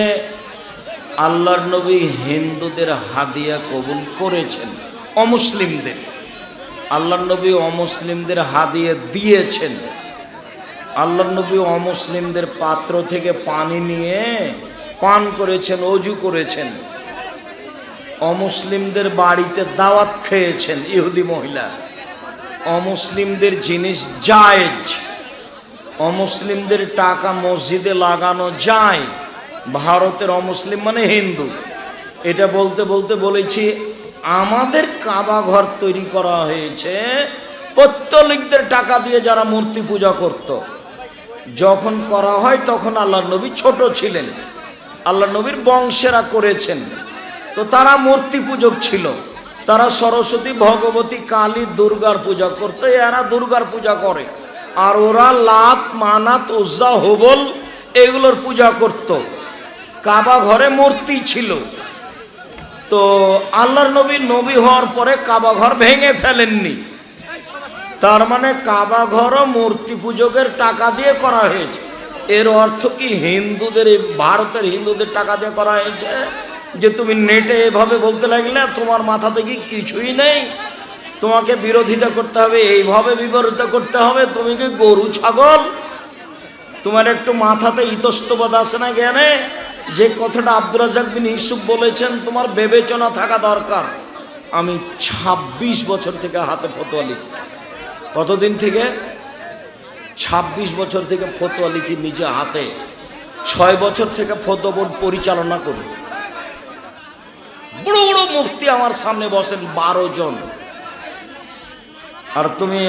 আল্লাহর নবী হিন্দুদের হাদিয়া কবুল করেছেন, অমুসলিমদের। আল্লাহর নবী অমুসলিমদের হাদিয়া দিয়েছেন। আল্লাহর নবী অমুসলিমদের পাত্র থেকে পানি নিয়ে পান করেছেন, ওযু করেছেন। অমুসলিমদের বাড়িতে দাওয়াত খেয়েছেন ইহুদি মহিলা। অমুসলিমদের জিনিস জায়েজ, অমুসলিমদের টাকা মসজিদে লাগানো যায়। ভারতের অমুসলিম মানে হিন্দু। এটা বলতে বলতে বলেছি আমাদের কাবা ঘর তৈরি করা হয়েছে পৌত্তলিকদের টাকা দিয়ে, যারা মূর্তি পূজা করত। যখন করা হয় তখন আল্লাহর নবী ছোট ছিলেন, আল্লাহর নবীর বংশেরা করেছেন। তো তারা মূর্তি পূজক ছিল, তারা সরস্বতী, ভগবতী, কালী, দুর্গার পূজা করতো। এরা দুর্গার পূজা করে, আর ওরা লাত, মানাত, উজ্জা, হুবল এগুলোর পূজা করত। কাবা ঘরে মূর্তি ছিল। তো আল্লাহর নবী হওয়ার পরে কাবা ঘর ভেঙে ফেলেননি। তার মানে কাবা ঘরও মূর্তি পূজকের টাকা দিয়ে করা হয়েছে। এর অর্থ কি হিন্দুদের, ভারতের হিন্দুদের টাকা দিয়ে করা হয়েছে? যে তুমি নেটে এভাবে বলতে লাগলে তোমার মাথা থেকে কিছুই নেই, তোমাকে বিরোধিতা করতে হবে, এইভাবে বিরোধিতা করতে হবে। তুমি কি গরু ছাগল? তোমার একটু মাথাতে ইতস্তবোধ আছে না জ্ঞানে? যে কথাটা আব্দুর রাজ্জাক বিন ইউসুফ বলেছেন, তোমার বিবেচনা থাকা দরকার। আমি ২৬ বছর থেকে হাতে ফতোয়া লিখি। কতদিন থেকে? ২৬ বছর থেকে ফতোয়া লিখি নিজে হাতে। ৬ বছর থেকে ফতোয়া বোর্ড পরিচালনা করি। বড় বড় মুফতি আমার সামনে বসেন ১২ জন। আর তুমি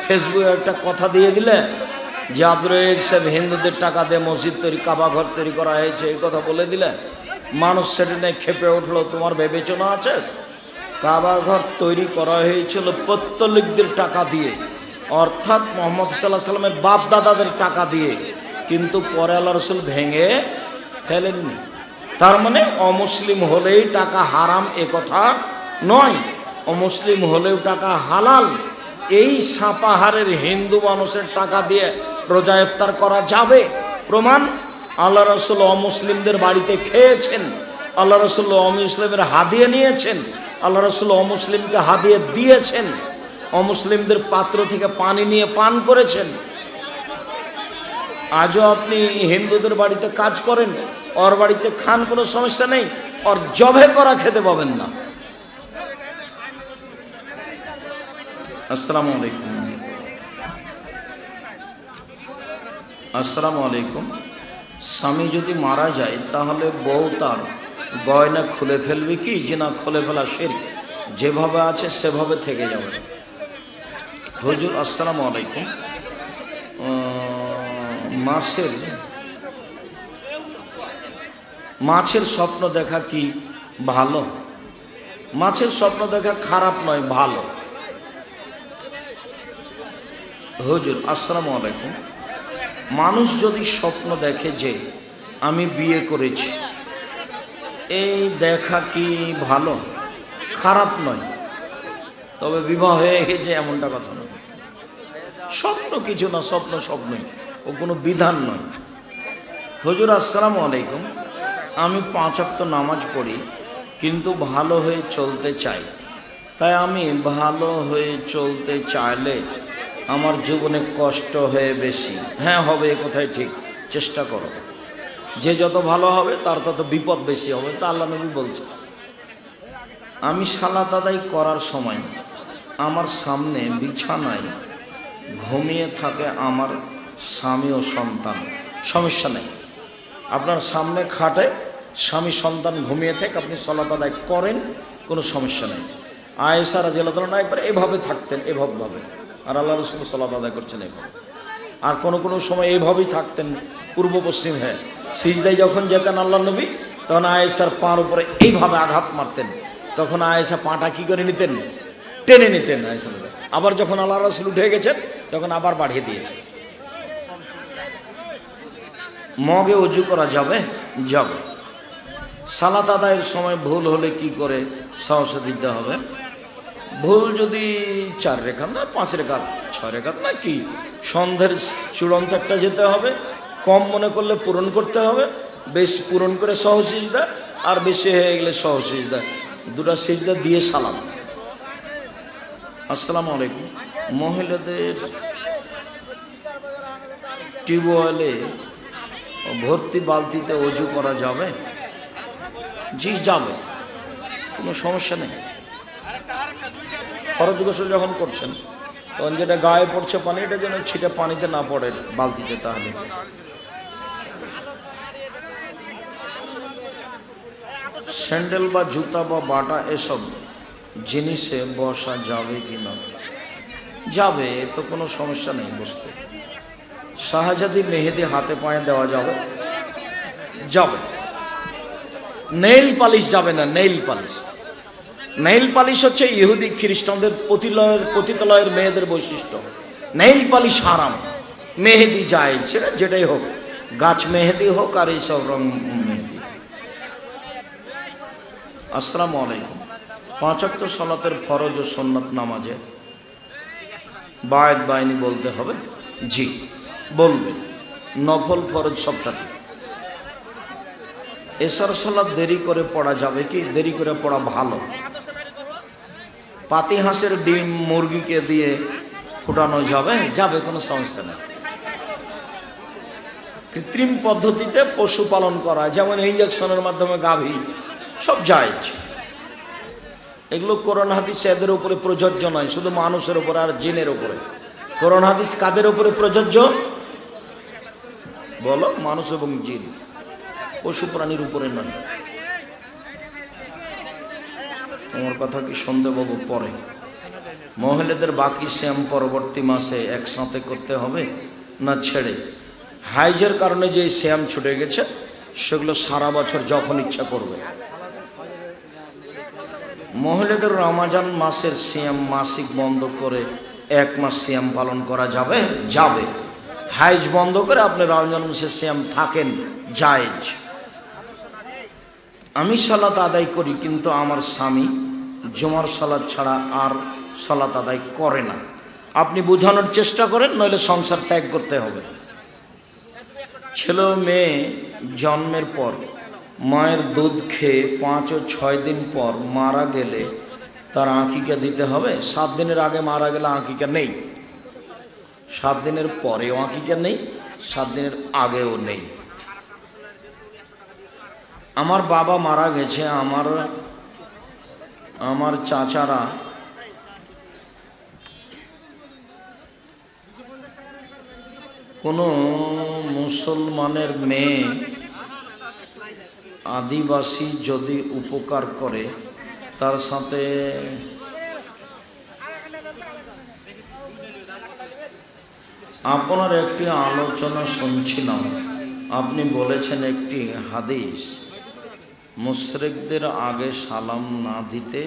ফেসবুকে একটা কথা দিয়ে দিলে যে আব্দুর রাজ্জাক সাহেব হিন্দুদের টাকা দিয়ে মসজিদ তৈরি, কাবা ঘর তৈরি করা হয়েছে, এই কথা বলে দিলে মানুষ সেটা নিয়ে খেপে উঠলো। তোমার বিবেচনা আছে? কাবা ঘর তৈরি করা হয়েছিল পত্তলিকদের টাকা দিয়ে, অর্থাৎ মোহাম্মদ সাল্লাল্লাহু আলাইহি সাল্লামের বাপ দাদাদের টাকা দিয়ে, কিন্তু পরে আল্লাহ রসুল ভেঙে ফেলেননি। তার মানে অমুসলিম হলেই টাকা হারাম এ কথা নয়, অমুসলিম হলেও টাকা হালাল। এই সাপাহারের হিন্দু মানুষের টাকা দিয়ে রোজা ইফতার করা যাবে। প্রমাণ, আল্লাহ রসুল অমুসলিমদের বাড়িতে খেয়েছেন, আল্লাহ রসুল অমুসলিমের হাদিয়ে নিয়েছেন, আল্লাহ রসুল অমুসলিমকে হাদিয়ে দিয়েছেন, অমুসলিমদের পাত্র থেকে পানি নিয়ে পান করেছেন। আজও আপনি হিন্দুদের বাড়িতে কাজ করেন, ওর বাড়িতে খান, কোনো সমস্যা নেই, ওর জবে করা খেতে পাবেন না। আসসালামু আলাইকুম। আসসালামু আলাইকুম। স্বামী যদি মারা যায় তাহলে বউ তার গয়না খুলে ফেলবে কি? যে না, খুলে ফেলা শিরক, যেভাবে আছে সেভাবে থেকে যাবে। হুজুর আসসালামু আলাইকুম। মাছের স্বপ্ন দেখা কি ভালো? মাছের স্বপ্ন দেখা খারাপ নয়, ভালো। হুজুর আসসালামু আলাইকুম। মানুষ যদি স্বপ্ন দেখে যে আমি বিয়ে করেছি, এই দেখা কি ভালো? খারাপ নয়, তবে বিবাহ হয়ে গেছে এমনটা কথা নয়। স্বপ্ন কিছু না, স্বপ্ন স্বপ্নই, ও কোনো বিধান নয়। হুজুর আসসালামু আলাইকুম। আমি 5 ওয়াক্ত নামাজ পড়ি, কিন্তু ভালো হয়ে চলতে চাই। তাই আমি ভালো হয়ে চলতে চাইলে আমার জীবনে কষ্ট হয়ে বেশি। হ্যাঁ, হবে, এ কথাই ঠিক। চেষ্টা করো, যে যত ভালো হবে তার তত বিপদ বেশি হবে। তা আল্লাহ নবী বলছে। আমি সালাত আদায় করার সময় আমার সামনে বিছানায় ঘুমিয়ে থাকে আমার স্বামী ও সন্তান, সমস্যা নেই। আপনার সামনে খাটে স্বামী সন্তান ঘুমিয়ে থাকে, আপনি সালাত আদায় করেন, কোনো সমস্যা নেই। আয়েশা রাদিয়াল্লাহু আনহা একবার এভাবে থাকতেন, এভাবে, আর আল্লাহ রাসূল সালাত আদায় করছেন এভাবে। আর কোনো সময় এইভাবেই থাকতেন, পূর্ব পশ্চিম। হ্যাঁ, সিজদায় যখন যেতেন আল্লাহ নবী, তখন আয়েশার পার উপরে এইভাবে আঘাত মারতেন। তখন আয়েশা পাটা কি করে নিতেন? টেনে নিতেন আয়েশা। আবার যখন আল্লাহ রাসূল উঠে গেছেন তখন আবার বাড়িয়ে দিয়েছে। মগে ওযু করা যাবে? যাবে। সালাত আদায়ের সময় ভুল হলে কি করে সাহস দিতে হবে? ভুল যদি 4 রেখাত না 5 রেখাত 6 রেখাত না কি, সন্ধ্যের চূড়ান্ত একটা যেতে হবে। কম মনে করলে পূরণ করতে হবে, বেশি পূরণ করে সহসিজদা, আর বেশি হয়ে গেলে সহসিজদা, দুটা সিজদা দিয়ে সালাম। আসসালামু আলাইকুম। মহিলাদের টিউবওয়েলে ভর্তি বালতিতে ওযু করা যাবে? জি, যাবে, কোনো সমস্যা নেই। ফরজ গোসল যখন করছেন তখন যেটা গায়ে পড়ছে পানি, এটা যেন ছিটে পানিতে না পড়ে বালতিতে, তাহলে। স্যান্ডেল বা জুতা বা বাটা এসব জিনিসে বসা যাবে কি না? যাবে, তো কোনো সমস্যা নেই বসতে। শাহজাদি মেহেদি হাতে পায়ে দেওয়া যাবে? যাবে। নেইল পালিশ যাবে না। নেইল পালিশ হচ্ছে ইহুদি খ্রিস্টানদের পতিতালয়ের মেয়েদের বৈশিষ্ট্য। নেইল পালিশ হারাম, মেহেদি জায়েজ, সেটা যেটাই হোক, গাছ মেহেদি হোক আর এইসব রং মেহেদি। আসসালামু আলাইকুম। 5 ওয়াক্ত সালাতের ফরজ ও সুন্নাত নামাজে বায়াত বাইনি বলতে হবে? জি, বলবেন। নফল ফরজ সবটাতে। এশার সালাত দেরি করে পড়া যাবে কি? দেরি করে পড়া ভালো। পাতি হাঁসের ডিম মুরগিকে দিয়ে ফুটানো যাবে? যাবে, কোনো সমস্যা নেই। কৃত্রিম পদ্ধতিতে পশু পালন করা, যেমন ইঞ্জেকশনের মাধ্যমে গাভী, সব জায়েজ। এগুলো কোরআন হাদিস এদের উপরে প্রযোজ্য নয়, শুধু মানুষের উপরে আর জিনের উপরে। কোরআন হাদিস কাদের উপরে প্রযোজ্য বলো? মানুষ এবং জিন, পশু প্রাণীর উপরে নয়। তোমার কথা কি শুনতে পাবো পরে? মহিলাদের বাকি শ্যাম পরবর্তী মাসে একসাথে করতে হবে না ছেড়ে? হাইজের কারণে যে শ্যাম ছুটে গেছে সেগুলো সারা বছর যখন ইচ্ছা করবে। মহিলাদের রমজান মাসের শ্যাম মাসিক বন্ধ করে 1 মাস শ্যাম পালন করা যাবে? যাবে। হাইজ বন্ধ করে আপনি রমজান মাসের শ্যাম থাকেন, জায়েজ। আমি সালাত আদায় করি, কিন্তু আমার স্বামী জুমার সালাত ছাড়া আর সালাত আদায় করে না। আপনি বোঝানোর চেষ্টা করেন, নইলে সংসার ত্যাগ করতে হবে। ছেলে মেয়ে জন্মের পর মায়ের দুধ খেয়ে 5 ও 6 দিন পর মারা গেলে তার আঁকিকা দিতে হবে? 7 দিনের আগে মারা গেলে আঁকিকা নেই, 7 দিনের পরেও আঁকিকা নেই, 7 দিনের আগেও নেই। আমার বাবা মারা গেছে, আমার চাচারা কোনো মুসলমানের মেয়ে আদিবাসী যদি উপকার করে তার সাথে আপনার একটি আলোচনা শুনছিলাম, আপনি বলেছেন একটি হাদিস মুশরিকদের আগে সালাম না দিতে